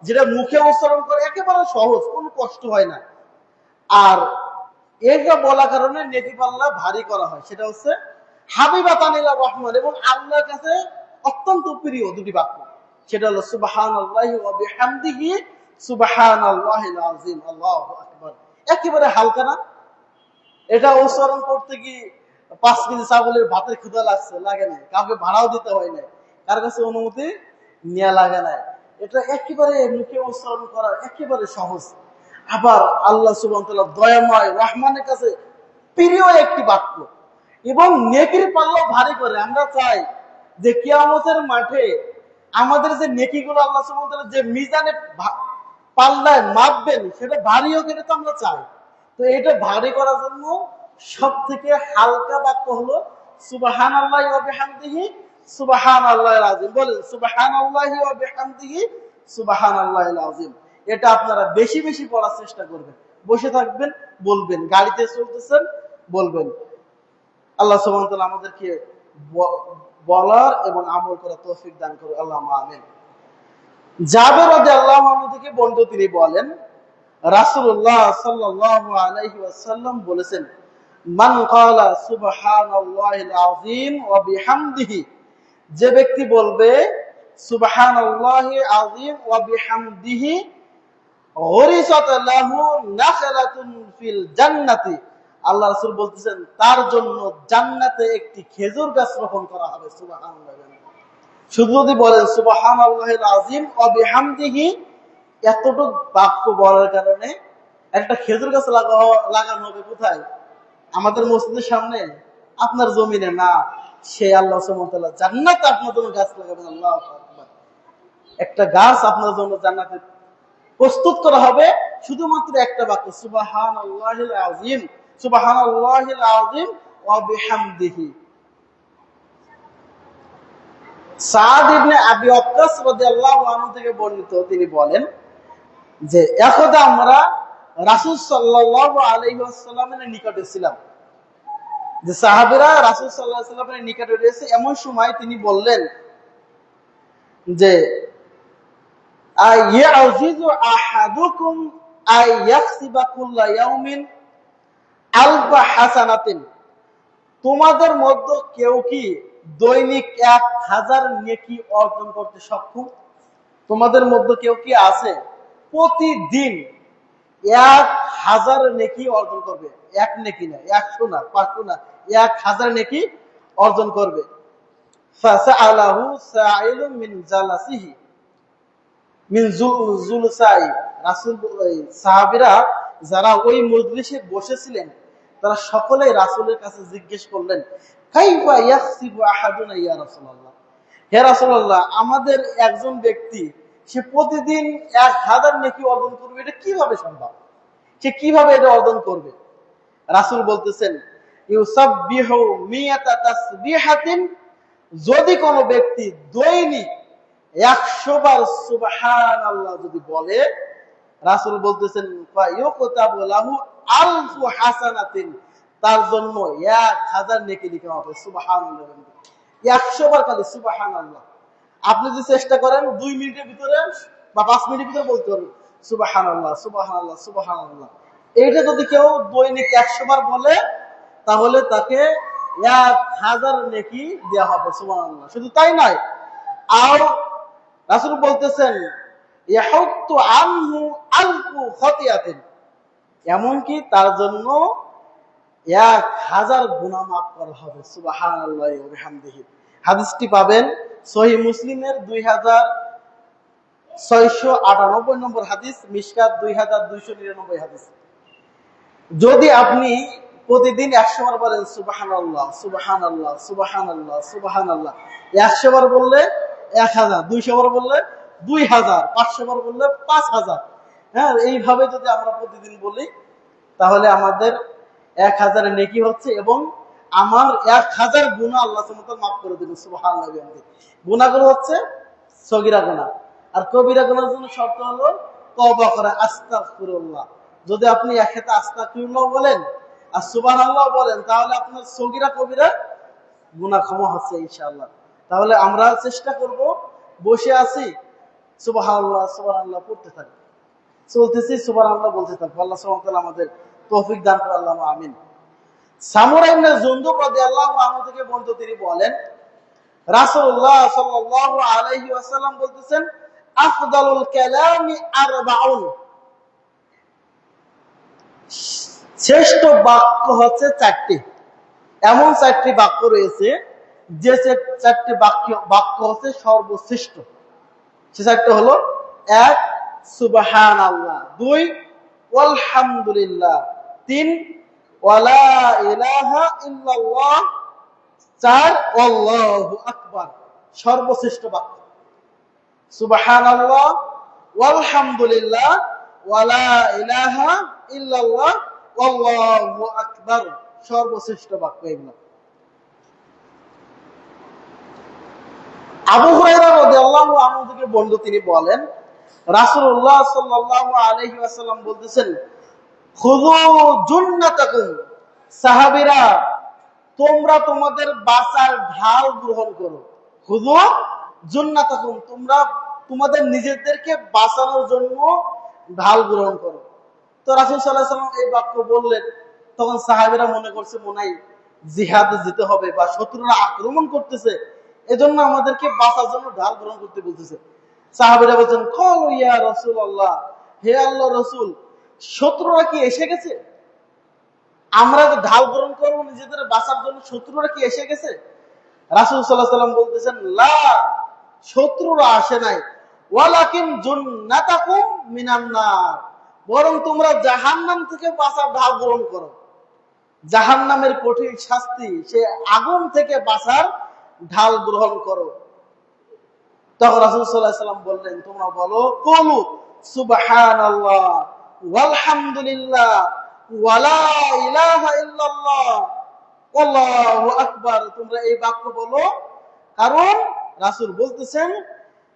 যেটা মুখে উচ্চারণ করে একেবারে সহজ, কোনো কষ্ট হয় না, আর এটা বলার কারণে নেকি পাল্লা ভারী করা হয়, সেটা হচ্ছে হাবিবাতান ইলা রহমান, এবং আল্লাহর কাছে অত্যন্ত প্রিয় দুটি বাক্য। সেটা হলো সুবহানাল্লাহি ওয়া বিহামদিহি সুবহানাল্লাহিল আযীম, আল্লাহু আকবার। একেবারে হালকা না? এটা উচ্চারণ করতে কি 5 কেজি ছাগলের ভাতের ক্ষুধা লাগছে? লাগে না, কাউকে ভাড়াও দিতে হয় না, কার কাছে অনুমতি নেওয়া লাগে না। এটা একেবারে মুখে উচ্চারণ করা একেবারে সহজ। আবার আল্লাহ সুবহানাহু ওয়া তাআলা দয়াময় রহমানের কাছে প্রিয় একটি বাক্য, এবং নেকির পাল্লা ভারী করে। আমরা চাই যে কিয়ামতের মাঠে আমাদের যে নেকিগুলো আল্লাহ সুবহানাহু ওয়া তাআলা যে মিজানে পাল্লায় মাপবেন, সেটা ভারী হোক, এটা তো আমরা চাই। তো এটা ভারী করার জন্য সব থেকে হালকা বাক্য হলো সুবহানাল্লাহি ওয়া বিহামদিহি সুবহানাল্লাহিল আযীম। বলেন সুবহানাল্লাহি ওয়া বিহামদিহি সুবহানাল্লাহিল আযীম। এটা আপনারা বেশি বেশি পড়ার চেষ্টা করবেন। বসে থাকবেন, বলবেন, গাড়িতে চলতেছেন, বলবেন। আল্লাহ সুবহানাহু ওয়া তাআলা আমাদেরকে বলার এবং আমল করার তৌফিক দান করুন, আল্লাহুম্মা আমিন। জাবের রাদিয়াল্লাহু আনহু থেকে বর্ণিত, তিনি বলেন, রাসূলুল্লাহ সাল্লাল্লাহু আলাইহি ওয়াসাল্লাম বলেছেন, মান ক্বালা সুবহানাল্লাহিল আযীম ওয়া বিহামদিহি, যে ব্যক্তি বলবে সুবহানাল্লাহি আযীম ওয়া বিহামদিহি, গরিসাত লাহু নাখলাতুন ফিল জান্নাতি, আল্লাহ রাসূল বলতেছেন, তার জন্য জান্নাতে একটি খেজুর গাছ রোপণ করা হবে। সুবহানাল্লাহ। শুধু যদি বলেন সুবহানাল্লাহিল আযীম ওয়া বিহামদিহি, এতটুকু বাক্য বলার কারণে একটা খেজুর গাছ লাগানো হবে। কোথায়? আমাদের মসজিদের সামনে, আপনার জমিনে না, সে আল্লাহ সুবহানাহু ওয়া তাআলা জান্নাতে আপনার জন্য গাছ লাগাবেন। আল্লাহু আকবার। একটা গাছ আপনার জন্য জান্নাতে প্রস্তুত করা হবে, শুধুমাত্র একটা বাক্য, সুবহানাল্লাহিল আযীম, সুবহানাল্লাহিল আযীম ওয়া বিহামদিহি। সাদ ইবনে আবি ওয়াক্কাস রাদিয়াল্লাহু আনহু থেকে বর্ণিত, তিনি বলেন যে একদা আমরা রাসূল সাল্লাল্লাহু আলাইহি ওয়াসাল্লামের নিকটে ছিলাম, যে সাহাবীরা রাসূল সাল্লাল্লাহু আলাইহি ওয়াসাল্লামের নিকটে রয়েছে। এমন সময় তিনি বললেন যে আয়াযিযু আহাদুকুম আয়াহসিবা কুল্লা ইয়াউমিন আলফা হাসানাতিন, তোমাদের মধ্যে কেউ কি দৈনিক 1000 নেকি অর্জন করতে সক্ষম? তোমাদের মধ্যে কেউ কি আছে প্রতিদিন 1000 নেকি অর্জন করবে? এক নেকি না, 100 না, 500 না, 1000 নেকি অর্জন করবে। ফাসআলাহু সাইলুম মিন জালাসিহি মিন জুলসাই, রাসূল, সাহাবীরা যারা ওই মজলিসে বসেছিলেন, তারা সকলেই রাসূলের কাছে জিজ্ঞেস করলেন, কাইফা ইয়াহসিবু আহাদুনা ইয়া রাসূলুল্লাহ, হে রাসূলুল্লাহ, আমাদের একজন ব্যক্তি সে প্রতিদিন 1000 নেকি অর্জন করবে, এটা কিভাবে সম্ভব? সে কিভাবে এটা অর্জন করবে? রাসূল বলতেছেন, ইউসাব্বিহু মিয়াতা তাসবিহাতিন, যদি কোনো ব্যক্তি দৈনিক 100 বার সুবহানাল্লাহ যদি বলে, রাসূল বলতেছেন ফায়ুকতাবু লাহু আলফু হাসানাতিন, তার জন্য 1000 নেকি লিখা হবে। সুবহানাল্লাহ, 100 বার খালি সুবহানাল্লাহ। আপনি যদি চেষ্টা করেন 2 মিনিটের ভিতরে বা 5 মিনিটের ভিতরে বলতে পারবেন সুবহানাল্লাহ সুবহানাল্লাহ সুবহানাল্লাহ। এইটা যদি কেউ দৈনিক 100 বার বলে, তাহলে তাকে 1000 নেকি দেওয়া হবে। সুবহানাল্লাহ। শুধু তাই নয়, আর রাসূল বলতেছেন ইয়াহুত্তু আনহু আলফু খতিয়াতিন, এমনকি তার জন্য 1000 গুনাহ মাফ করা হবে। সুবহানাল্লাহি ওয়া বিহামদিহি। হাদিসটি পাবেন সহিহ মুসলিমের 2698 নম্বর হাদিস, মিশকাত 2299 হাদিস। যদি আপনি প্রতিদিন 100 বার বলেন সুবহানাল্লাহ সুবহানাল্লাহ সুবহানাল্লাহ সুবহানাল্লাহ, 100 বার বললে 1000, 200 বার বললে 2000, 500 বার বললে 5000। হ্যাঁ, এইভাবে যদি আমরা প্রতিদিন বলি, তাহলে আমাদের 1000 নেকি হচ্ছে এবং আমার 1000 গুনাহ আল্লাহ সুবহানাহু ওয়া তাআলা মাফ করে দিবেন। সুবহানাল্লাহ। গুনাহগুলো হচ্ছে সগীরা গুনাহ, আর কবিরা গুনার জন্য শর্ত হলো তওবা করা, আস্তাগফিরুল্লাহ। যদি আপনি একসাথে আস্তাগফিরুল্লাহ বলেন আর সুবহানাল্লাহ বলেন, তাহলে আপনার সগীরা কবিরা গুনাহ ক্ষমা হচ্ছে ইনশাআল্লাহ। তাহলে আমরা চেষ্টা করব, বসে আছি সুবহানাল্লাহ সুবহানাল্লাহ পড়তে থাকি, চলতেছি সুবহানাল্লাহ বলতে থাকবো। আল্লাহ সুবহানাহু ওয়া তাআলা আমাদের তৌফিক দান করে, আল্লাহ আমিন। সামুরা ইবনে জুনদুব রাদিয়াল্লাহু আনহু থেকে বর্ণিত, তিনি বলেন রাসূলুল্লাহ সাল্লাল্লাহু আলাইহি ওয়াসাল্লাম বলতেছেন আফদালুল কালামি আরবাউন, শ্রেষ্ঠ বাক্য হচ্ছে 4টি। এমন 4টি বাক্য রয়েছে যে 4টি বাক্য হচ্ছে সর্বশ্রেষ্ঠ। সে 4টি হলো: 1 সুবহানাল্লাহ, 2 আলহামদুলিল্লাহ, 3 ওয়ালা ইলাহা ইল্লাল্লাহ, 4 আল্লাহু আকবার। সর্বশ্রেষ্ঠ বাক্য সুবহানাল্লাহ, আলহামদুলিল্লাহ, ওয়ালা ইলাহা ইল্লাল্লাহ, আল্লাহু আকবার। সর্বশ্রেষ্ঠ বাক্য এগুলো। আবু হুরায়রা রাদিয়াল্লাহু আনহু থেকে বর্ণিত, তিনি বলেন রাসূলুল্লাহ সাল্লাল্লাহু আলাইহি ওয়াসাল্লাম বলতেছেন খুযু জুন্নাতাকুম, সাহাবীরা তোমরা তোমাদের বাঁচার ঢাল গ্রহণ করো। খুযু জুন্নাতাকুম, তোমরা তোমাদের নিজেদেরকে বাঁচানোর জন্য ঢাল গ্রহণ করো। তো রাসূল সাল্লাল্লাহু আলাইহি ওয়াসাল্লাম এই বাক্য বললেন, তখন সাহাবীরা মনে করছে মনে হয় জিহাদে যেতে হবে বা শত্রুরা আক্রমণ করতেছে, এজন্য আমাদেরকে বাঁচার জন্য ঢাল গ্রহণ করতে বলতেছে। সাহাবীরা বলছেন ক্বালু ইয়া রাসূলুল্লাহ, হে আল্লাহর রাসূল, শত্রুরা কি এসে গেছে? আমরা যে ঢাল গ্রহণ করব নিজেদের বাঁচার জন্য, শত্রুরা কি এসে গেছে? রাসূল সাল্লাল্লাহু আলাইহি ওয়াসাল্লাম বলতেছেন লা, শত্রুরা আসে নাই, ওয়ালাকিন জুন্নাতাকুম মিনান নার, বরং তোমরা জাহান্নাম থেকে বাঁচার ঢাল গ্রহণ করো। জাহান্নামের কঠিন শাস্তি, সে আগুন থেকে বাঁচার ঢাল গ্রহণ করো। তখন রাসূল সাল্লাল্লাহু আলাইহি ওয়াসাল্লাম বললেন, তোমরা বলো কুলু সুবহানাল্লাহ ওয়ালহামদুলিল্লাহ ওয়ালা ইলাহা ইল্লাল্লাহ আল্লাহু আকবার। তোমরা এই বাক্য বলো, কারণ রাসূল বলতেছেন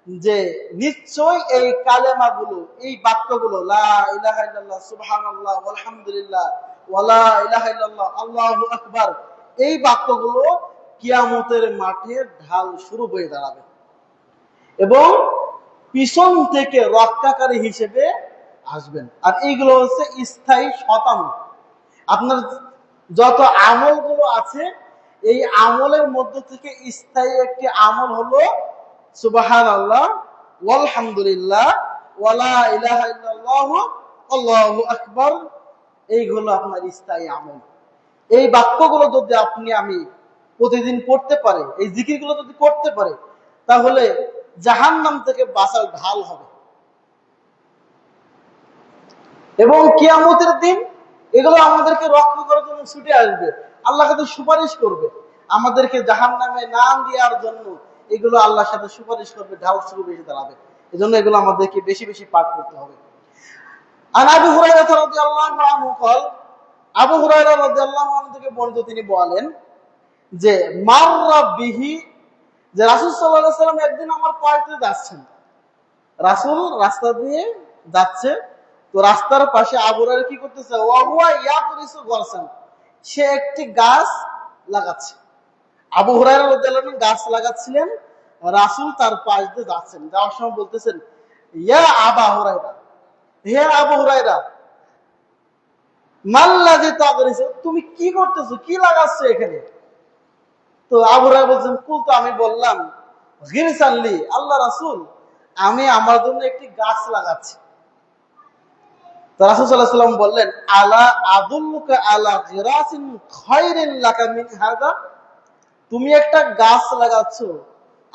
যে নিশ্চয় এই কালেমাগুলো, এই বাক্যগুলো লা ইলাহা ইল্লাল্লাহ সুবহানাল্লাহ ওয়ালহামদুলিল্লাহ ওয়ালা ইলাহা ইল্লাল্লাহ আল্লাহু আকবার, এই বাক্যগুলো কিয়ামতের মাঠে ঢাল শুরু হয়ে দাঁড়াবে এবং পিছন থেকে রক্ষাকারী হিসেবে আসবেন। আর এইগুলো হচ্ছে স্থায়ী শতাংশ। আপনার যত আমলগুলো আছে, এই আমলের মধ্য থেকে স্থায়ী একটি আমল হলো সুবহানাল্লাহ ওয়ালহামদুলিল্লাহ ওয়ালা ইলাহা ইল্লাল্লাহ আল্লাহু আকবার। এইগুলো আপনার স্থায়ী আমল। এই বাক্যগুলো যদি আপনি আমি প্রতিদিন পড়তে পারে, এই জিকিরগুলো যদি করতে পারে, তাহলে জাহান্নাম থেকে বাঁচার ঢাল হবে এবং কিয়ামতের দিন এগুলো আমাদেরকে রক্ষা করার জন্য ছুটে আসবে। আল্লাহ কাছে সুপারিশ করবে আমাদেরকে জাহান্নামে না দেওয়ার জন্য, এগুলো আল্লাহর সাথে সুপারিশ করবে, ঢাল শুরু বেশি দাঁড়াবে। এই জন্য এগুলো আমাদেরকে বেশি বেশি পাঠ করতে হবে। আর আবু হুরায়রা রাদিয়াল্লাহু আনহু قال, আবু হুরায়রা রাদিয়াল্লাহু আনহু থেকে বর্ণিত, তিনি বলেন যে মাররা বিহি, যে রাসূল সাল্লাল্লাহু আলাইহি ওয়াসাল্লাম একদিন আমার পাশে যাচ্ছেন। রাসূল রাস্তা দিয়ে যাচ্ছে, তো রাস্তার পাশে আবু হুরায়রা কি করতেছে, ওয়া হুয়া ইয়াকরিসু গারসান, সে একটি গাছ লাগাচ্ছে। আবু হুরায়রা রাদিয়াল্লাহু আনহু গাছ লাগাচ্ছিলেন, রাসূল তার পাশ দিয়ে যাচ্ছেন। যাওয়ার সময় বলতেছেন, ইয়া আবা হুরায়রা, হে আবু হুরায়রা, মাল্লাযী তাগরিসু, তুমি কি করতেছো, কি লাগাচ্ছ এখানে? তো আবু হুরায়রা বলছেন, কুলতু, আমি বললাম, গিরসানলি, আল্লাহ রাসূল, আমি আমার জন্য একটি গাছ লাগাচ্ছি। তো রাসূল সাল্লাল্লাহু আলাইহি ওয়াসাল্লাম বললেন, আলা আদুল্লুকা আলা গিরাসিন খায়রিন লাকা মিন হাদা, তুমি একটা গাছ লাগাচ্ছ,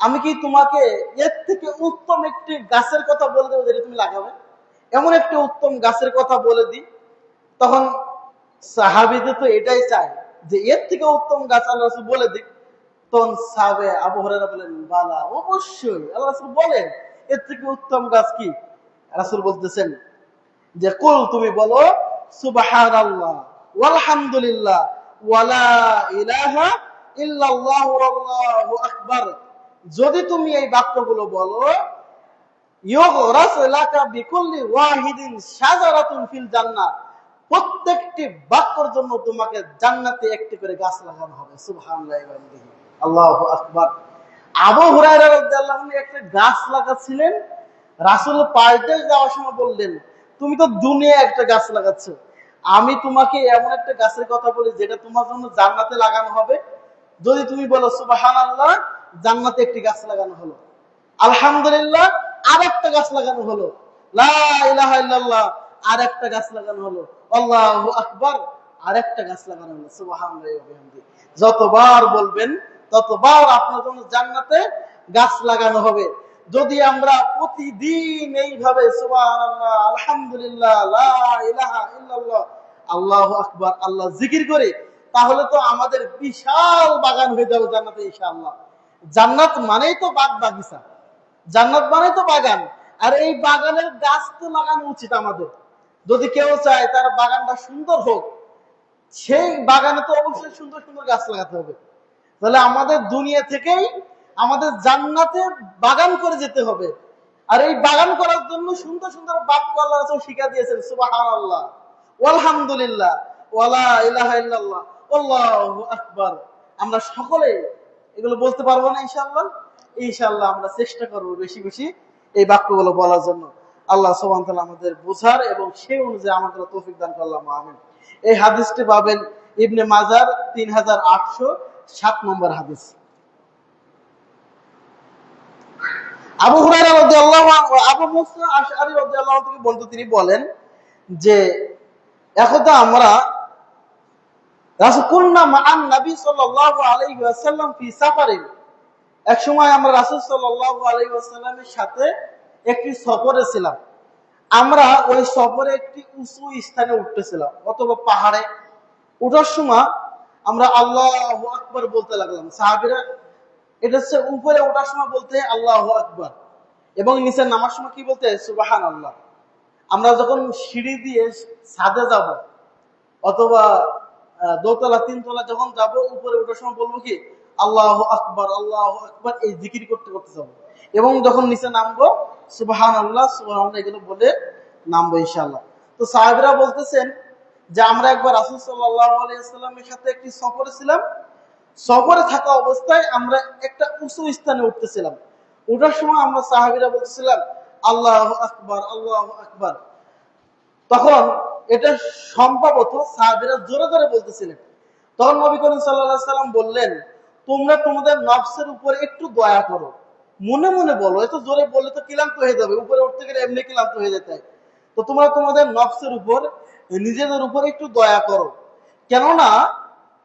আমি কি তোমাকে এর থেকে উত্তম একটি গাছের কথা বলে দেবো যেটা তুমি লাগাবে? এমন একটি উত্তম গাছের কথা বলে দিই। তখন সাহাবীদের তো এটাই চায় যে এর থেকে উত্তম গাছ আল্লাহ রাসূল বলে দিক। তখন সাহাবে আবু হুরায়রা বলেন, বালা, অবশ্যই আল্লাহ রাসূল বলেন, এর থেকে উত্তম গাছ কি? রাসূল বলতেছেন যে কুল, তুমি বলো, সুবহানাল্লাহ ওয়ালহামদুলিল্লাহ ওয়ালা ইলাহা ইল্লাল্লাহ ওয়াল্লাহু আকবার। যদি তুমি এই বাক্যগুলো বলো, ইউগরাস লাকা বিকুল্লি ওয়াহিদিন শাজারাতুন ফিল জান্নাহ, প্রত্যেকটি বাক্যের জন্য তোমাকে জান্নাতে একটি করে গাছ লাগানো হবে। সুবহানাল্লাহি ওয়া বিহামদিহি, আল্লাহু আকবার। আবু হুরায়রা রাদিয়াল্লাহু আনহু একটা গাছ লাগাচ্ছিলেন, রাসূল পাশ দিয়ে যাওয়ার সময় বললেন, তুমি তো দুনিয়া একটা গাছ লাগাচ্ছ, আমি তোমাকে এমন একটা গাছের কথা বলি যেটা তোমার জন্য জান্নাতে লাগানো হবে। যদি তুমি বলো সুবহানাল্লাহ, জান্নাতে একটি গাছ লাগানো হলো। আলহামদুলিল্লাহ, আর একটা গাছ লাগানো হলো। লা ইলাহা ইল্লাল্লাহ, আর একটা গাছ লাগানো হলো। আল্লাহু আকবার, আর একটা গাছ লাগানো হলো। সুবহানাল্লাহি ওয়া বিহামদিহি, যতবার বলবেন ততবার আপনার জন্য জান্নাতে গাছ লাগানো হবে। যদি আমরা প্রতিদিন এইভাবে সুবহানাল্লাহ, আলহামদুলিল্লাহ, লা ইলাহা ইল্লাল্লাহ, আল্লাহু আকবার, আল্লাহ জিকির করি, তাহলে তো আমাদের বিশাল বাগান হয়ে যাবে জান্নাতে ইনশাআল্লাহ। জান্নাত মানেই তো বাগ বাগিচা, জান্নাত মানেই তো বাগান। আর এই বাগানের গাছ তো লাগানো উচিত আমাদের। যদি কেউ চায় তার বাগানটা সুন্দর হোক, সেই বাগানে তো অবশ্যই সুন্দর সুন্দর গাছ লাগাতে হবে। তাহলে আমাদের দুনিয়া থেকেই আমাদের জান্নাতে বাগান করে যেতে হবে। আর এই বাগান করার জন্য সুন্দর সুন্দর বাক্য আল্লাহ রাসূল শিক্ষা দিয়েছেন, সুবহানাল্লাহ ওয়ালহামদুলিল্লাহ ওয়ালা ইলাহা ইল্লাল্লাহ আল্লাহু আকবার। আমরা সকলে এগুলো বলতে পারবো না ইনশাআল্লাহ? ইনশাআল্লাহ আমরা চেষ্টা করব বেশি বেশি এই বাক্যগুলো বলার জন্য। আল্লাহ সুবহানাহু ওয়া তাআলা আমাদের বোঝার এবং সেই অনুযায়ী আমাদের তৌফিক দান করলাম, আমিন। এই হাদিসটি পাবেন ইবনে মাজার 3807 নম্বর হাদিস। আবু হুরায়রা রাদিয়াল্লাহু আনহু, আবু মুসা আশআরী রাদিয়াল্লাহু আনহু থেকে বলতে, তিনি বলেন যে একদা আমরা রাসূলুল্লাহ মা'আন নবী সাল্লাল্লাহু আলাইহি ওয়াসাল্লাম ফি সাফারিন, এক সময় আমরা রাসূল সাল্লাল্লাহু আলাইহি ওয়াসাল্লামের সাথে একটি সফরে ছিলাম। আমরা ওই সফরে একটি উঁচু স্থানে উঠতেছিলাম অথবা পাহাড়ে। ওঠার সময় আমরা আল্লাহু আকবার বলতে লাগলাম। সাহাবীরা এটা হচ্ছে উপরে ওঠার সময় বলতে আল্লাহু আকবার, এবং নিচে নামার সময় কি বলতে সুবহানাল্লাহ। আমরা যখন সিঁড়ি দিয়ে ছাদে যাব অথবা দোতলা তিনতলা যখন যাব, উপরে ওঠার সময় বলবো কি আল্লাহু আকবার, আল্লাহু আকবার, এই জিকির করতে করতে যাবো। এবং যখন নিচে নামবো সুবহানাল্লাহ, সুবহানাল্লাহ এগুলো বলে নামবো ইনশাআল্লাহ। তো সাহাবীরা বলতেছেন যে আমরা একবার রাসূল সাল্লাল্লাহু আলাইহি ওয়াসাল্লামের সাথে একটি সফরে ছিলাম। সফরে থাকা অবস্থায় আমরা একটা উঁচু স্থানে উঠতেছিলাম। ওঠার সময় আমরা সাহাবীরা বলতেছিলাম আল্লাহু আকবার, আল্লাহু আকবার। তখন এটা সম্ভবত সাহাবীরা জোরে জোরে বলতেছিলেন। তখন নবী করিম সাল্লাল্লাহু আলাইহি ওয়াসাল্লাম বললেন, তোমরা তোমাদের নফসের উপর একটু দয়া করো, মনে মনে বলো, এত জোরে বললে তো ক্লান্ত হয়ে যাবে, উপরে উঠতে গেলে এমনি ক্লান্ত হয়ে যেতে হয়। তো তোমরা তোমাদের নফসের উপর, নিজেদের উপর একটু দয়া করো, কেননা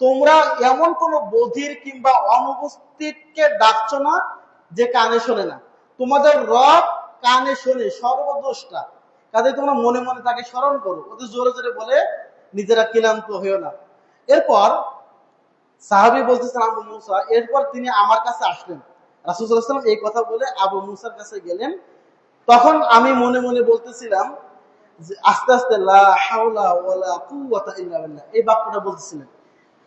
তোমরা এমন কোন বধির কিংবা অনুপস্থিতকে ডাকছো না যে কানে শোনে না। তোমাদের রব কানে শোনে, সর্বদ্রষ্টা। কাজে তোমরা মনে মনে তাকে স্মরণ করো, অত জোরে জোরে বলে নিজেরা ক্লান্ত হইও না। এরপর সাহাবী বলতেছেন আবু মুসা, এরপর তিনি আমার কাছে আসলেন, রাসূল সাল্লাল্লাহু আলাইহি ওয়াসাল্লাম এই কথা বলে আবু মুসার কাছে গেলেন। তখন আমি মনে মনে বলতেছিলাম যে আস্তে আস্তে লা হাওলা ওয়ালা কুওয়াতা ইল্লা বিল্লাহ, এই বাক্যটা বলতেছিলেন।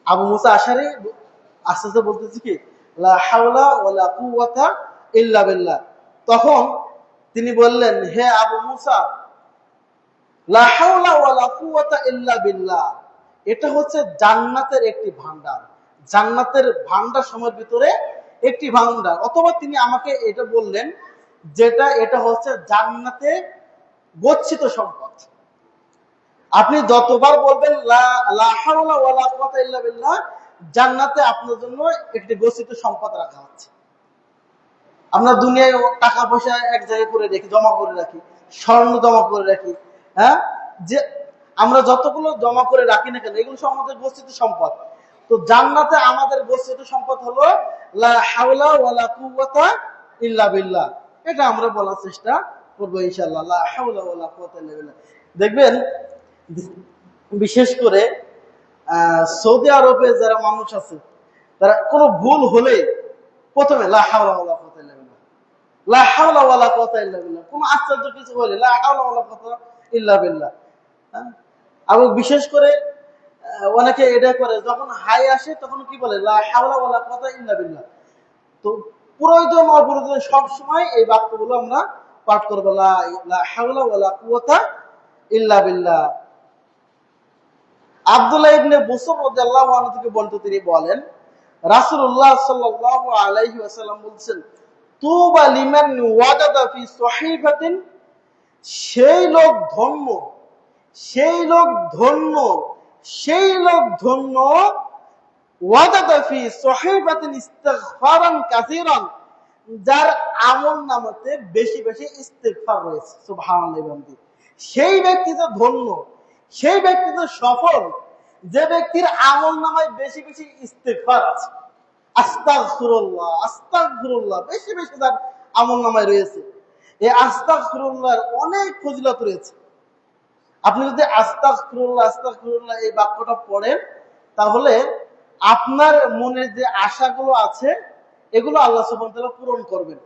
আবু মুসা আশারি আস্তে আস্তে বলতেছি কি লা হাওলা ওয়ালা কুওয়াতা ইল্লা বিল্লাহ। তখন তিনি বললেন, হে আবু মুসা, লা হাওলা ওয়ালা কুওয়াতা ইল্লা বিল্লাহ, এটা হচ্ছে জান্নাতের একটি ভান্ডার, জান্নাতের ভান্ডার সময়ের ভিতরে একটি ভান্ডার। অথবা তিনি আমাকে এটা বললেন যেটা এটা হচ্ছে জান্নাতে গচ্ছিত সম্পদ। আপনি যতবার বলবেন লা হাওলা ওয়ালা কুওয়াতা ইল্লা বিল্লাহ, জান্নাতে আপনার জন্য একটি গচ্ছিত সম্পদ রাখা হচ্ছে। আমরা দুনিয়ায় টাকা পয়সা এক জায়গায় করে রাখি, জমা করে রাখি, স্বর্ণ জমা করে রাখি, হ্যাঁ, যে আমরা যতগুলো জমা করে রাখি না কেন এগুলো সব আমাদের গচ্ছিত সম্পদ। তো জান্নাতে আমাদের গচ্ছিত সম্পদ হলো লা হাওলা ওয়ালা কুওয়াতা ইল্লা বিল্লাহ। এটা আমরা বলার চেষ্টা করবো ইনশাআল্লাহ, লা হাওলা ওয়ালা কুওয়াতা ইল্লা বিল্লাহ। দেখবেন বিশেষ করে সৌদি আরবে যারা মানুষ আছে তারা কোনো ভুল হলে প্রথমে লা হাওলা ওয়ালা কুওয়াতা ইল্লা বিল্লাহ, লা হাওলা ওয়ালা কুওয়াতা ইল্লা বিল্লাহ, কোনো আশ্চর্য কিছু হলে লা হাওলা ওয়ালা কুওয়াতা ইল্লা বিল্লাহ। আর বিশেষ করে অনেকে এটা করে, যখন হাই আসে তখন কি বলে লা হাওলা ওয়ালা কুওয়াতা ইল্লা বিল্লাহ। তো প্রয়োজন অপ্রয়োজন সব সময় এই বাক্যগুলো আমরা পাঠ করব, লা হাওলা ওয়ালা কুওয়াতা ইল্লা বিল্লাহ। আব্দুল্লাহ ইবনে বুসর রাদিয়াল্লাহু আনহু থেকে বর্ণিত, তিনি বলেন রাসূলুল্লাহ সাল্লাল্লাহু আলাইহি ওয়াসাল্লাম বলেছেন, তুবা লিমান ওয়াজাদা ফি সহিফাতিন, সেই লোক ধন্য, সেই লোক ধন্য, সেই লোক ধন্য, ওয়াজাদা ফি সহিফাতিন ইস্তিগফারান কাসীরান, যার আমলনামাতে বেশি বেশি ইস্তিগফার রয়েছে। সুবহানাল্লাহ। সেই ব্যক্তি তো ধন্য, সেই ব্যক্তি তো সফল, যে ব্যক্তির আমলনামায় বেশি বেশি ইস্তিগফার আছে, আস্তাগফিরুল্লাহ আস্তাগফিরুল্লাহ বেশি বেশি তার আমলনামায় রয়েছে। এই আস্তাগফিরুল্লাহর অনেক ফজিলত রয়েছে। আপনি যদি আস্তাগফিরুল্লাহ আস্তাগফিরুল্লাহ এই বাক্যটা পড়েন, তাহলে আপনার মনে যে আশাগুলো আছে এগুলো আল্লাহ সুবহানাহু ওয়া তাআলা পূরণ করবেন।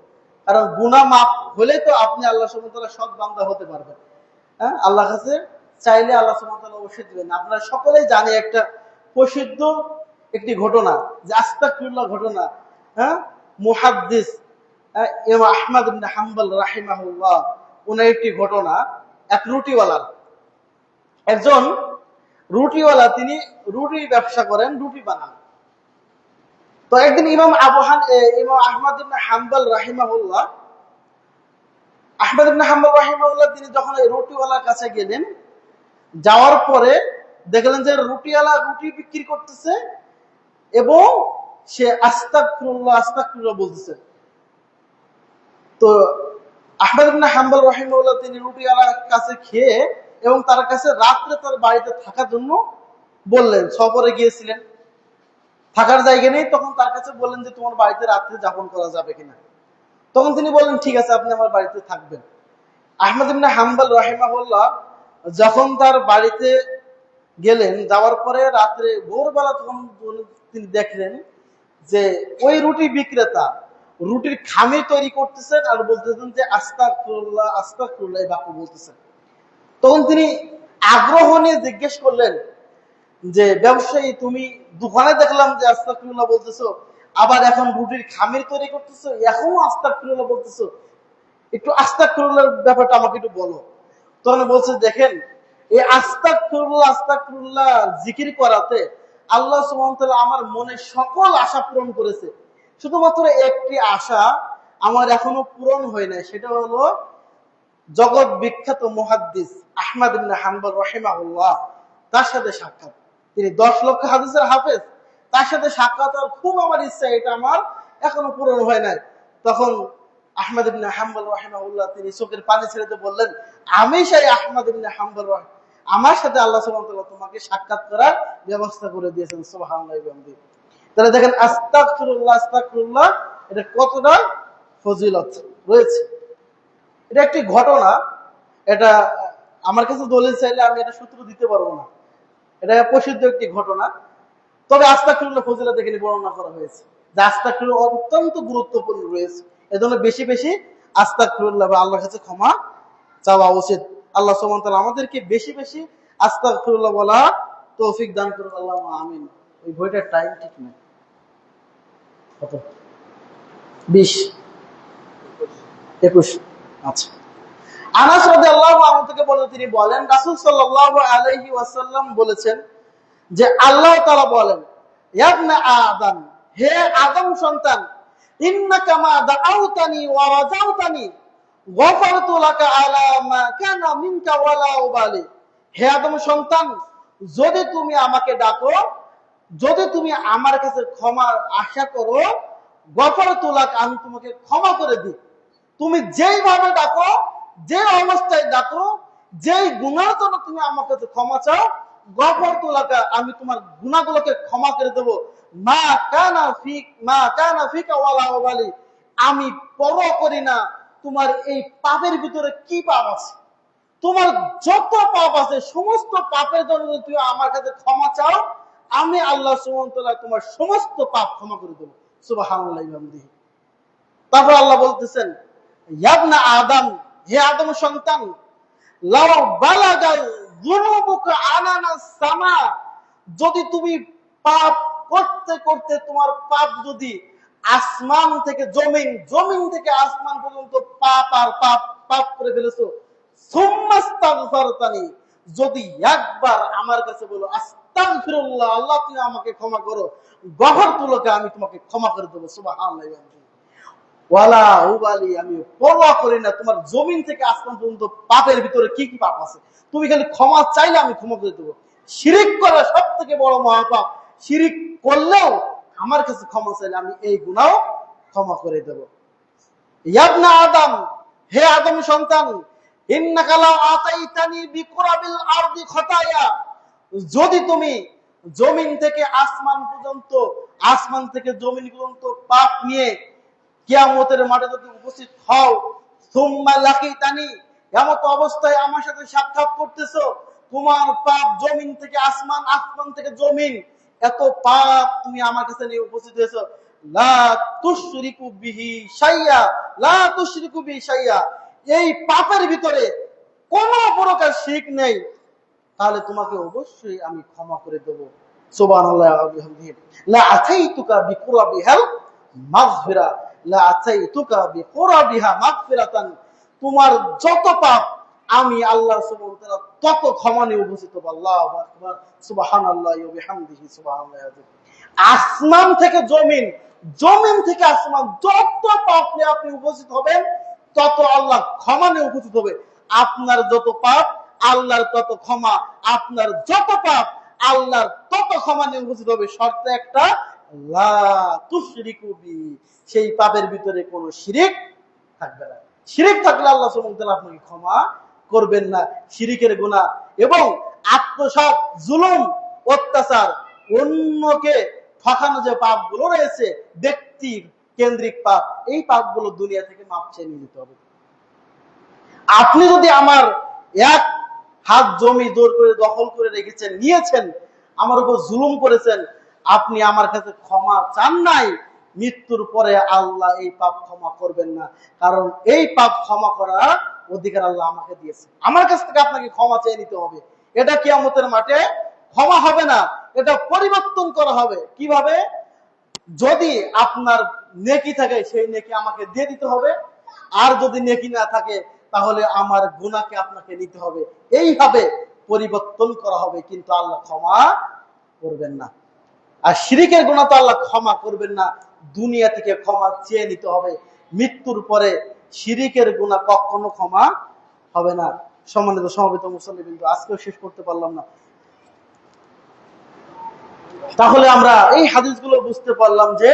কারণ গুনাহ মাফ হলে তো আপনি আল্লাহ সুবহানাহু ওয়া তাআলার সৎ বান্দা হতে পারবেন। হ্যাঁ, আল্লাহর কাছে চাইলে আল্লাহ সুবহানাহু ওয়া তাআলা অবশ্যই দিবেন। আপনারা সকলেই জানে একটা প্রসিদ্ধ একটি ঘটনা, যে আস্তাগফিরুল্লাহ ঘটনা। হ্যাঁ, মুহাদ্দিস ইমাম আহমদ ইবনে হাম্বল রাহিমাহুল্লাহ উনার একটি ঘটনা। এক রুটিওয়ালার, একজন রুটিওয়ালা, তিনি রুটির ব্যবসা করেন, রুটি বানান। তো একদিন ইমাম আহমদ ইবনে হাম্বল রাহিমাহুল্লাহ, তিনি যখন এই রুটিওয়ালার কাছে গেলেন, যাওয়ার পরে দেখলেন যে রুটিওয়ালা রুটি বিক্রি করতেছে এবং সে আস্তাগফিরুল্লাহ আস্তাগফিরুল্লাহ বলতেছে। তো আহমদ ইবনে হাম্বল রাহিমাহুল্লাহ তিনি রুটিওয়ালার কাছে খেয়ে এবং তার কাছে রাত্রে তার বাড়িতে থাকার জন্য বললেন। সফরে গিয়েছিলেন, থাকার জায়গা নেই, তখন তার কাছে বললেন যে তোমার বাড়িতে রাত্রে যাপন করা যাবে কিনা। তখন তিনি বললেন ঠিক আছে, আপনি আমার বাড়িতে থাকবেন। আহমদ ইবনে হাম্বল রাহিমাহুল্লাহ যখন তার বাড়িতে গেলেন, যাওয়ার পরে রাত্রে ভোরবেলা তখন তিনি দেখলেন যে ওই রুটি বিক্রেতা রুটির খামির তৈরি করতেছেন আর বলতেছেন যে আস্তাগফিরুল্লাহ আস্তাগফিরুল্লাহ এই বাক্য বলতেছেন। তখন তিনি আগ্রহ নিয়ে জিজ্ঞেস করলেন যে ব্যবসায়ী, তুমি দোকানে দেখলাম যে আস্তাগফিরুল্লাহ বলতেছো, আবার এখন রুটির খামির তৈরি করতেছো, এখনো আস্তাগফিরুল্লাহ বলতেছো, একটু আস্তাগফিরুল্লাহর ব্যাপারটা আমাকে একটু বলো। তখন বলছে, দেখেন, এই আস্তাগফিরুল্লাহ আস্তাগফিরুল্লাহ জিকির করাতে আল্লাহ সুবহানাহু ওয়া তাআলা আমার মনে সকল আশা পূরণ করেছে। শুধুমাত্র একটি আশা আমার এখনো পূরণ হয় নাই, সেটা হলো জগৎ বিখ্যাত মুহাদ্দিস আহমদ ইবনে হাম্বল রাহিমাহুল্লাহ, তার সাথে সাক্ষাৎ। তিনি 10 লক্ষ হাদিসের হাফেজ, তার সাথে সাক্ষাৎ আর খুব আমার ইচ্ছা, এটা আমার এখনো পূরণ হয় নাই। তখন আহমদ ইবনে হাম্বল রাহিমাহুল্লাহ তিনি চোখের পানি ছেড়ে বললেন, আমি সেই আহমদ ইবনে হাম্বল, আমার সাথে আল্লাহ সুবহানাহু ওয়া তাআলা তোমাকে সাক্ষাৎ করার ব্যবস্থা করে দিয়েছেন। সুবহানাল্লাহি ওয়া বিহামদিহি। তাহলে দেখেন আস্তাগফিরুল্লাহ আস্তাগফিরুল্লাহ এটা কতটা ফজিলত রয়েছে। এটা একটি ঘটনা, এটা আমার কাছে দলিল চাইলে আমি এটা সূত্র দিতে পারবো না, এটা প্রসিদ্ধ একটি ঘটনা। তবে আস্তাগফিরুল্লাহ ফজিলত এখানে বর্ণনা করা হয়েছে। যে আস্তাগফিরুল্লাহ অত্যন্ত গুরুত্বপূর্ণ রয়েছে। এজন্য বেশি বেশি আস্তাগফিরুল্লাহ বা আল্লাহর কাছে ক্ষমা চাওয়া উচিত। আল্লাহ সুবহানাহু ওয়া তাআলা আমাদেরকে বেশি বেশি আস্তাগফিরুল্লাহ বলা তৌফিক দান করুন, আল্লাহুম্মা আমিন। ওই বইটার টাইম ঠিক না, কত? 20 21। আচ্ছা, আনাস রাদিয়াল্লাহু আনহু থেকে বলেন, তিনি বলেন রাসূল সাল্লাল্লাহু আলাইহি ওয়াসাল্লাম বলেছেন যে আল্লাহ তাআলা বলেন, ইয়া ইবনা আদম, হে আদম সন্তান, ইন্নাকা মা দাআউতানি ওয়া রাজাউতানি গফারতু লাকা আলা মা কানা মিনকা ওয়ালা উবালি। হে আদম সন্তান, যদি তুমি আমাকে ডাকো, যদি তুমি আমার কাছে ক্ষমার আশা করো, গফারতু লাকা, আমি তোমাকে ক্ষমা করে দিই। তুমি যেইভাবে ডাকো, যে অবস্থায় ডাকো, যেই গুনার জন্য তুমি আমার কাছে ক্ষমা চাও, গফারতু লাকা, আমি তোমার গুনাহগুলোকে ক্ষমা করে দেব। মা কানা ফিকা ওয়ালা উবালি, আমি পরোয়া করি না তোমার এই পাপের ভিতরে কি পাপ আছে। তোমার যত পাপ আছে সমস্ত পাপের জন্য যদি তুমি আমার কাছে ক্ষমা চাও, আমি আল্লাহ সুবহানাহু ওয়া তাআলা তোমার সমস্ত পাপ ক্ষমা করে দেব। সুবহানাল্লাহি ওয়া বিহামদিহি। তারপর আল্লাহ বলতেছেন, ইয়া ইবনা আদম, হে আদম সন্তান, লাউ বালাগাল যুনুবুকা আনানাস সামা, যদি তুমি পাপ করতে করতে তোমার পাপ যদি আসমান থেকে জমিন, জমিন থেকে আসমান পর্যন্ত পাপ আর পাপ পাপ করে ফেলেছো, সুম্মাস্তাগফারতানি, যদি একবার আমার কাছে বলো আস্তাগফিরুল্লাহ, আল্লাহ তুমি আমাকে ক্ষমা করো, গফারতু লাকা, আমি তোমাকে ক্ষমা করে দেবো। সুবহানাল্লাহি ওয়ালা উবালি, আমি পরোয়া করি না তোমার জমিন থেকে আসমান পর্যন্ত পাপের ভিতরে কি কি পাপ আছে, তুমি খালি ক্ষমা চাইলে আমি ক্ষমা করে দেবো। শিরিক করা সব থেকে বড় মহাপাপ, শিরিক করলেও আমার কাছে ক্ষমা চাইলে আমি এই গুনাহ ক্ষমা করে দেব। ইয়া ইবনা আদম, হে আদম সন্তান, ইন্নাকা লা আতাইতানি বিকুরাবিল আরদি খতায়া, যদি তুমি জমিন থেকে আসমান পর্যন্ত, আসমান থেকে জমিন পর্যন্ত পাপ নিয়ে কিয়ামতের মাঠে যদি উপস্থিত হও, সুম্মা লাকিতানি, এমত অবস্থায় আমার সাথে সাক্ষাৎ করতেছো, তোমার পাপ জমিন থেকে আসমান, আসমান থেকে জমিন, এত পাপ তুমি আমার কাছে নিয়ে উপস্থিত হয়েছো, লা তুশরিকু বিহি শাইয়া, লা তুশরিকু বিহি শাইয়া, এই পাপের ভিতরে কোনো প্রকার শিরক নেই, তাহলে তোমাকে অবশ্যই আমি ক্ষমা করে দেব। সুবহানাল্লাহি ওয়া বিহামদিহি, লা আতাইতুকা বিকুরাবিহাল মাগফিরা, লা আতাইতুকা বিকুরাবিহা মাগফিরাতান, তোমার যত পাপ আমি আল্লাহ সুবহানাহু ওয়া তাআলা তত ক্ষমা নিয়ে উপস্থিত হব। আল্লাহু আকবার, সুবহানাল্লাহি ওয়া বিহামদিহি, সুবহানাল্লাহি আযীম। আসমান থেকে জমিন, জমিন থেকে আসমান, যত পাপ নিয়ে আপনি উপস্থিত হবেন তত আল্লাহ ক্ষমা নিয়ে উপস্থিত হবে। আপনার যত পাপ আল্লাহর তত ক্ষমা, আপনার যত পাপ আল্লাহর তত ক্ষমা নিয়ে উপস্থিত হবে। শর্ত একটা, লা তুশরিকু বি, সেই পাপের ভিতরে কোনো শিরিক থাকবে না। শিরিক থাকলে আল্লাহ সুবহানাহু ওয়া তাআলা আপনাকে ক্ষমা করবেন না। শিরিকের গুনাহ এবং আত্মসাৎ, জুলুম, অত্যাচার, অন্যকে ঠকানো যে পাপগুলো রয়েছে, ব্যক্তি কেন্দ্রিক পাপ, এই পাপগুলো দুনিয়া থেকে মাপ চেয়ে নিতে হবে। আপনি যদি আমার এক হাত জমি জোর করে দখল করে রেখেছেন, নিয়েছেন, আমার উপর জুলুম করেছেন, আপনি আমার কাছে ক্ষমা চান নাই, মৃত্যুর পরে আল্লাহ এই পাপ ক্ষমা করবেন না, কারণ এই পাপ ক্ষমা করার অধিকার আল্লাহ আমাকে দিয়েছে। আমার কাছ থেকে আপনাকে ক্ষমা চেয়ে নিতে হবে। এটা কিয়ামতের মাঠে ক্ষমা হবে না, এটা পরিবর্তন করা হবে। কিভাবে? যদি আপনার নেকি থাকে সেই নেকি আমাকে দিয়ে দিতে হবে, আর যদি নেকি না থাকে তাহলে আমার গুনাহকে আপনাকে নিতে হবে। এইভাবে পরিবর্তন করা হবে, কিন্তু আল্লাহ ক্ষমা করবেন না। আর শিরিকের গুনাহ তো আল্লাহ ক্ষমা করবেন না, দুনিয়া থেকে ক্ষমা চেয়ে নিতে হবে। মৃত্যুর পরে শিরিকের গুনাহ কখনো ক্ষমা হবে না। সম্মানিত সমবেত মুসল্লিবৃন্দ, আজকেও শেষ করতে পারলাম না। তাহলে আমরা এই হাদিসগুলো বুঝতে পারলাম যে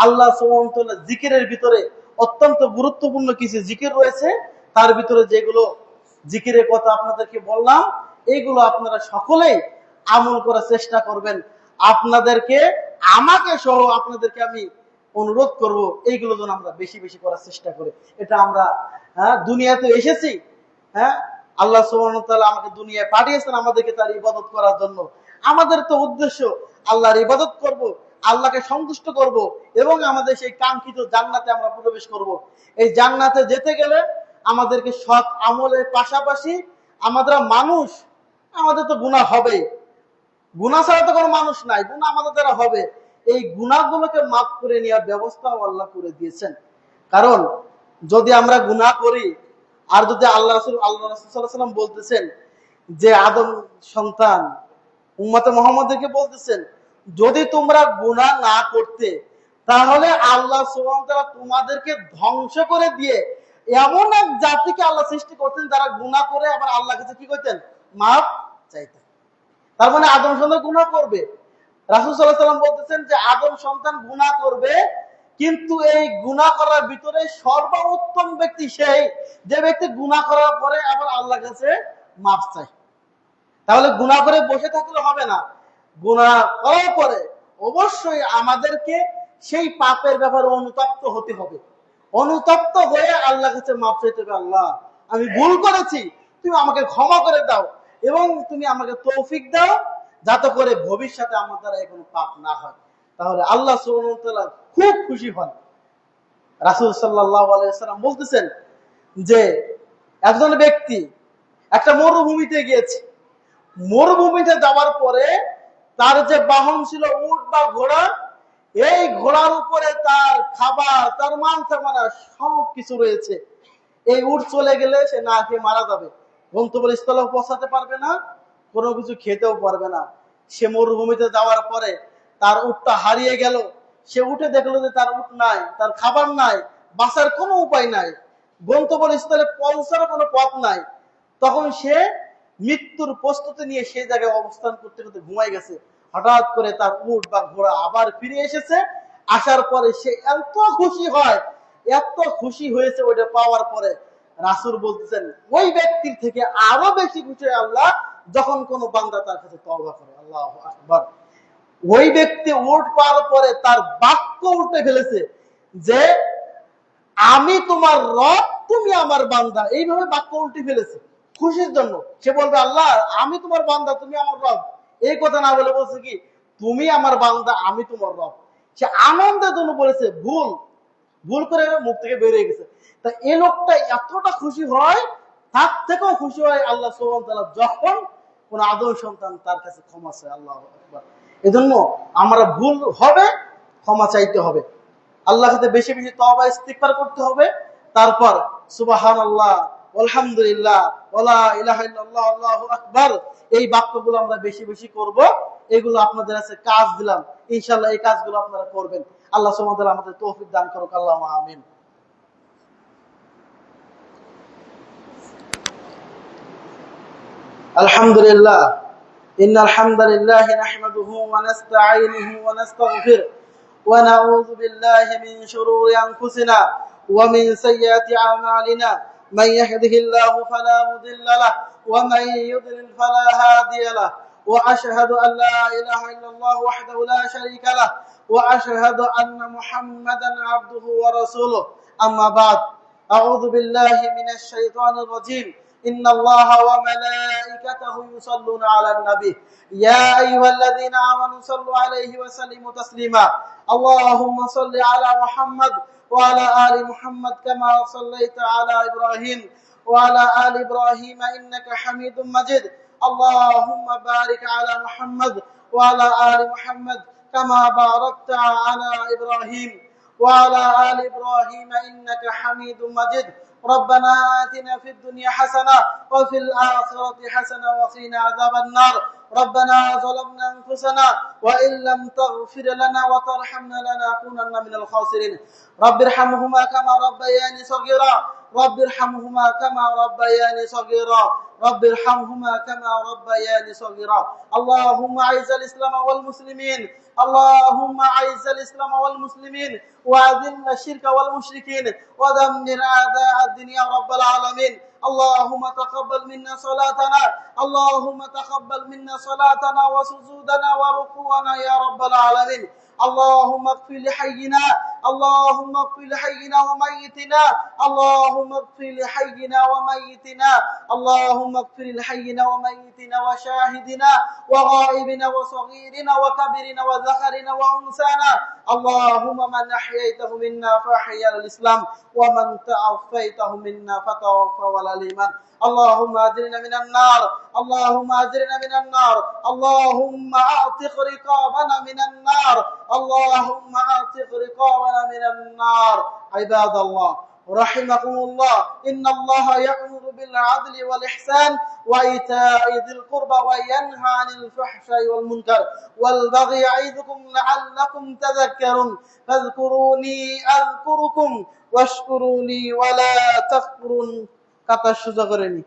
আল্লাহ সুবহানাহু ওয়া তাআলা জিকিরের ভিতরে অত্যন্ত গুরুত্বপূর্ণ কিছু জিকির রয়েছে। তার ভিতরে যেগুলো জিকিরের কথা আপনাদেরকে বললাম, এইগুলো আপনারা সকলেই আমল করার চেষ্টা করবেন। আপনাদেরকে, আমাকে সহ আপনাদেরকে আমি অনুরোধ করব, এইগুলো যেন আমরা বেশি বেশি করার চেষ্টা করি। এটা আমরা দুনিয়াতে এসেছি, আল্লাহ সুবহানাহু ওয়া তাআলা আমাকে দুনিয়ায় পাঠিয়েছেন আমাদেরকে তার ইবাদত করার জন্য। আমাদের তো উদ্দেশ্য আল্লাহর ইবাদত করব, আল্লাহকে সন্তুষ্ট করব এবং আমাদের সেই কাঙ্ক্ষিত জান্নাতে আমরা প্রবেশ করব। এই জান্নাতে যেতে গেলে আমাদেরকে সৎ আমলের পাশাপাশি আমাদের তো গুনাহ হবে, গুনাহ ছাড়া তো কোনো মানুষ নাই, গুনাহ আমাদের দ্বারা হবে। এই গুনাহগুলোকে মাফ করে নেওয়ার ব্যবস্থাও আল্লাহ করে দিয়েছেন। কারণ যদি আমরা গুনাহ করি, আর যদি আল্লাহ রাসূল সাল্লাল্লাহু আলাইহি ওয়াসাল্লাম বলতেছেন যে আদম সন্তান উম্মতে মুহাম্মদকে বলতেছেন, যদি তোমরা গুনাহ না করতে তাহলে আল্লাহ সুবহানাহু ওয়া তাআলা তোমাদেরকে ধ্বংস করে দিয়ে এমন এক জাতিকে আল্লাহ সৃষ্টি করতেন যারা গুনাহ করে আবার আল্লাহর কাছে কি করতেন, মাফ চাইতেন। তার মানে আদম সন্তান গুনাহ করবে। রাসূল সাল্লাল্লাহু আলাইহি ওয়াসাল্লাম বলতেছেন যে আদম সন্তান গুনাহ করবে, কিন্তু এই গুনাহ করার ভিতরে সর্বোত্তম ব্যক্তি সেই যে ব্যক্তি গুনাহ করার পরে আবার আল্লাহর কাছে মাফ চায়। তাহলে গুনাহ করে বসে থাকলে হবে না, গুনাহ করার পরে অবশ্যই আমাদেরকে সেই পাপের ব্যাপারে অনুতপ্ত হতে হবে। অনুতপ্ত হয়ে আল্লাহর কাছে মাফ চাইতে হবে, আল্লাহ আমি ভুল করেছি, তুমি আমাকে ক্ষমা করে দাও এবং তুমি আমাকে তৌফিক দাও যাতে করে ভবিষ্যতে আমার দ্বারা কোনো পাপ না হয়। তাহলে আল্লাহ সুবহানাহু ওয়া তাআলা খুব খুশি হন। রাসূল সাল্লাল্লাহু আলাইহি ওয়াসাল্লাম বলতেছেন যে একজন ব্যক্তি একটা মরুভূমিতে গিয়েছে, মরুভূমিতে যাওয়ার পরে তার যে বাহন ছিল উট বা ঘোড়া, এই ঘোড়ার উপরে তার খাবার, তার মাংস সব কিছু রয়েছে। এই উট চলে গেলে সে না খেয়ে মারা যাবে, গন্তব্যস্থলেও পৌঁছাতে পারবে না, কোনো কিছু খেতেও পারবে না। সে মরুভূমিতে যাওয়ার পরে তার উটটা হারিয়ে গেল। সে উঠে দেখলো যে তার উট নাই, তার খাবার নাই, বাঁচার কোনো উপায় নাই, গন্তব্যস্থলে পৌঁছার কোনো পথ নাই। তখন সে মৃত্যুর প্রস্তুতি নিয়ে সেই জায়গায় অবস্থান করতে করতে ঘুমাই গেছে। হঠাৎ করে তার উট বা ঘোড়া আবার ফিরে এসেছে। আসার পরে সে এত খুশি হয়, এত খুশি হয়েছে ওইটা পাওয়ার পরে। রাসূল বলতেছেন ওই ব্যক্তির থেকে আরো বেশি খুশি হয় আল্লাহ যখন কোনো বান্দা তার কাছে তওবা করে। আল্লাহু আকবার। ওই ব্যক্তি উট পাওয়ার পরে তার বাক্য উল্টে ফেলেছে যে আমি তোমার রব, তুমি আমার বান্দা, এইভাবে বাক্য উল্টে ফেলেছে খুশির জন্য। সে বলবে আল্লাহ আমি তোমার বান্দা, তুমি আমার রব, এই কথা না বলে বলছে কি তুমি আমার বান্দা, আমি তোমার রব। সে আনন্দের জন্য বলেছে, ভুল করে মুখ থেকে বেরিয়ে গেছে। তা এই লোকটা এতটা খুশি হয়, তার থেকেও খুশি হয় আল্লাহ সুবহানাহু ওয়া তাআলা যখন কোন আদম সন্তান তার কাছে ক্ষমা চায়। আল্লাহু আকবার। এজন্য আমরা ভুল হবে ক্ষমা চাইতে হবে, আল্লাহর সাথে বেশি বেশি তওবা ইস্তিগফার করতে হবে। তারপর সুবহানাল্লাহ, আলহামদুলিল্লাহ, ওয়ালা ইলাহা ইল্লাল্লাহ, আল্লাহু আকবার, এই বাক্যগুলো আমরা বেশি বেশি করব। এগুলো আপনাদের কাছে কাজ দিলাম, ইনশাআল্লাহ এই কাজগুলো আপনারা করবেন। আল্লাহ সুবহানাহু ওয়া তাআলা আমাদের তৌফিক দান করুক। আল্লাহুম্মা আমিন। আলহামদুলিল্লাহ, ইন্নাল হামদালিল্লাহ নাহমাদুহু ওয়া নাস্তাঈনুহু ওয়া নাস্তাগফিরুহ ওয়া নাউযু বিল্লাহি মিন শুরুরি আনফুসিনা ওয়া মিন সাইয়্যাতি আ'মালিনা। মান ইয়াহদিহিল্লাহু ফালা মুদিল্লা লাহু ওয়া মান ইউদ্লিল ফালা হাদিয়া লাহু। ওয়া আশহাদু আন লা ইলাহা ইল্লাল্লাহ ওয়াহদাহু লা শারীকা লাহু ওয়া আশহাদু আন্না মুহাম্মাদান আবদুহু ওয়া রাসূলুহু। আম্মা বা'দ। আউযু বিল্লাহি মিনাশ শাইতানির রাজীম। إن الله وملائكته يصلون على النبي يا أيها الذين آمنوا صلوا عليه وسلموا تسليما. اللهم صل على محمد وعلى آل محمد كما صليت على إبراهيم وعلى آل إبراهيم إنك حميد مجيد. اللهم بارك على محمد وعلى آل محمد كما باركت على إبراهيم وعلى آل إبراهيم إنك حميد مجيد. ربنا آتنا في الدنيا حسنة وفي الآخرة حسنة وقنا عذاب النار. ربنا ظلمنا أنفسنا وإن لم تغفر لنا وترحمنا لنكونن من الخاسرين. رب ارحمهما كما ربياني صغيرا. رب ارحمهما كما ربياني صغيرا. رب ارحمهما كما ربياني صغيرا. اللهم أعز الإسلام والمسلمين. اللهم أعز الإسلام والمسلمين وأذل الشرك والمشركين ودمر أعداء الدين يا رب العالمين. اللهم تقبل منا صلاتنا. اللهم تقبل منا صلاتنا وسجودنا وركوعنا يا رب العالمين. اللهم اغفر لحينا اللهم اغفر لحينا وميتنا اللهم اغفر لحينا وميتنا اللهم اغفر لحينا وميتنا وشاهدنا وغائبنا وصغيرنا وكبرنا وذكرنا وانثانا اللهم من احييته منا فاحيا على الاسلام ومن توفيته منا فتوفى على الايمان اللهم اجرنا من النار اللهم اجرنا من النار اللهم اعتق رقابنا من النار اللهم اعتق رقابنا من النار عباد الله رحمكم الله إن الله يأمر بالعدل والإحسان وإيتاء ذي القربى وينهى عن الفحشاء والمنكر والبغي يعظكم لعلكم تذكرون فاذكروني أذكركم واشكروني ولا تكفرون কথা সুযোগ করেনি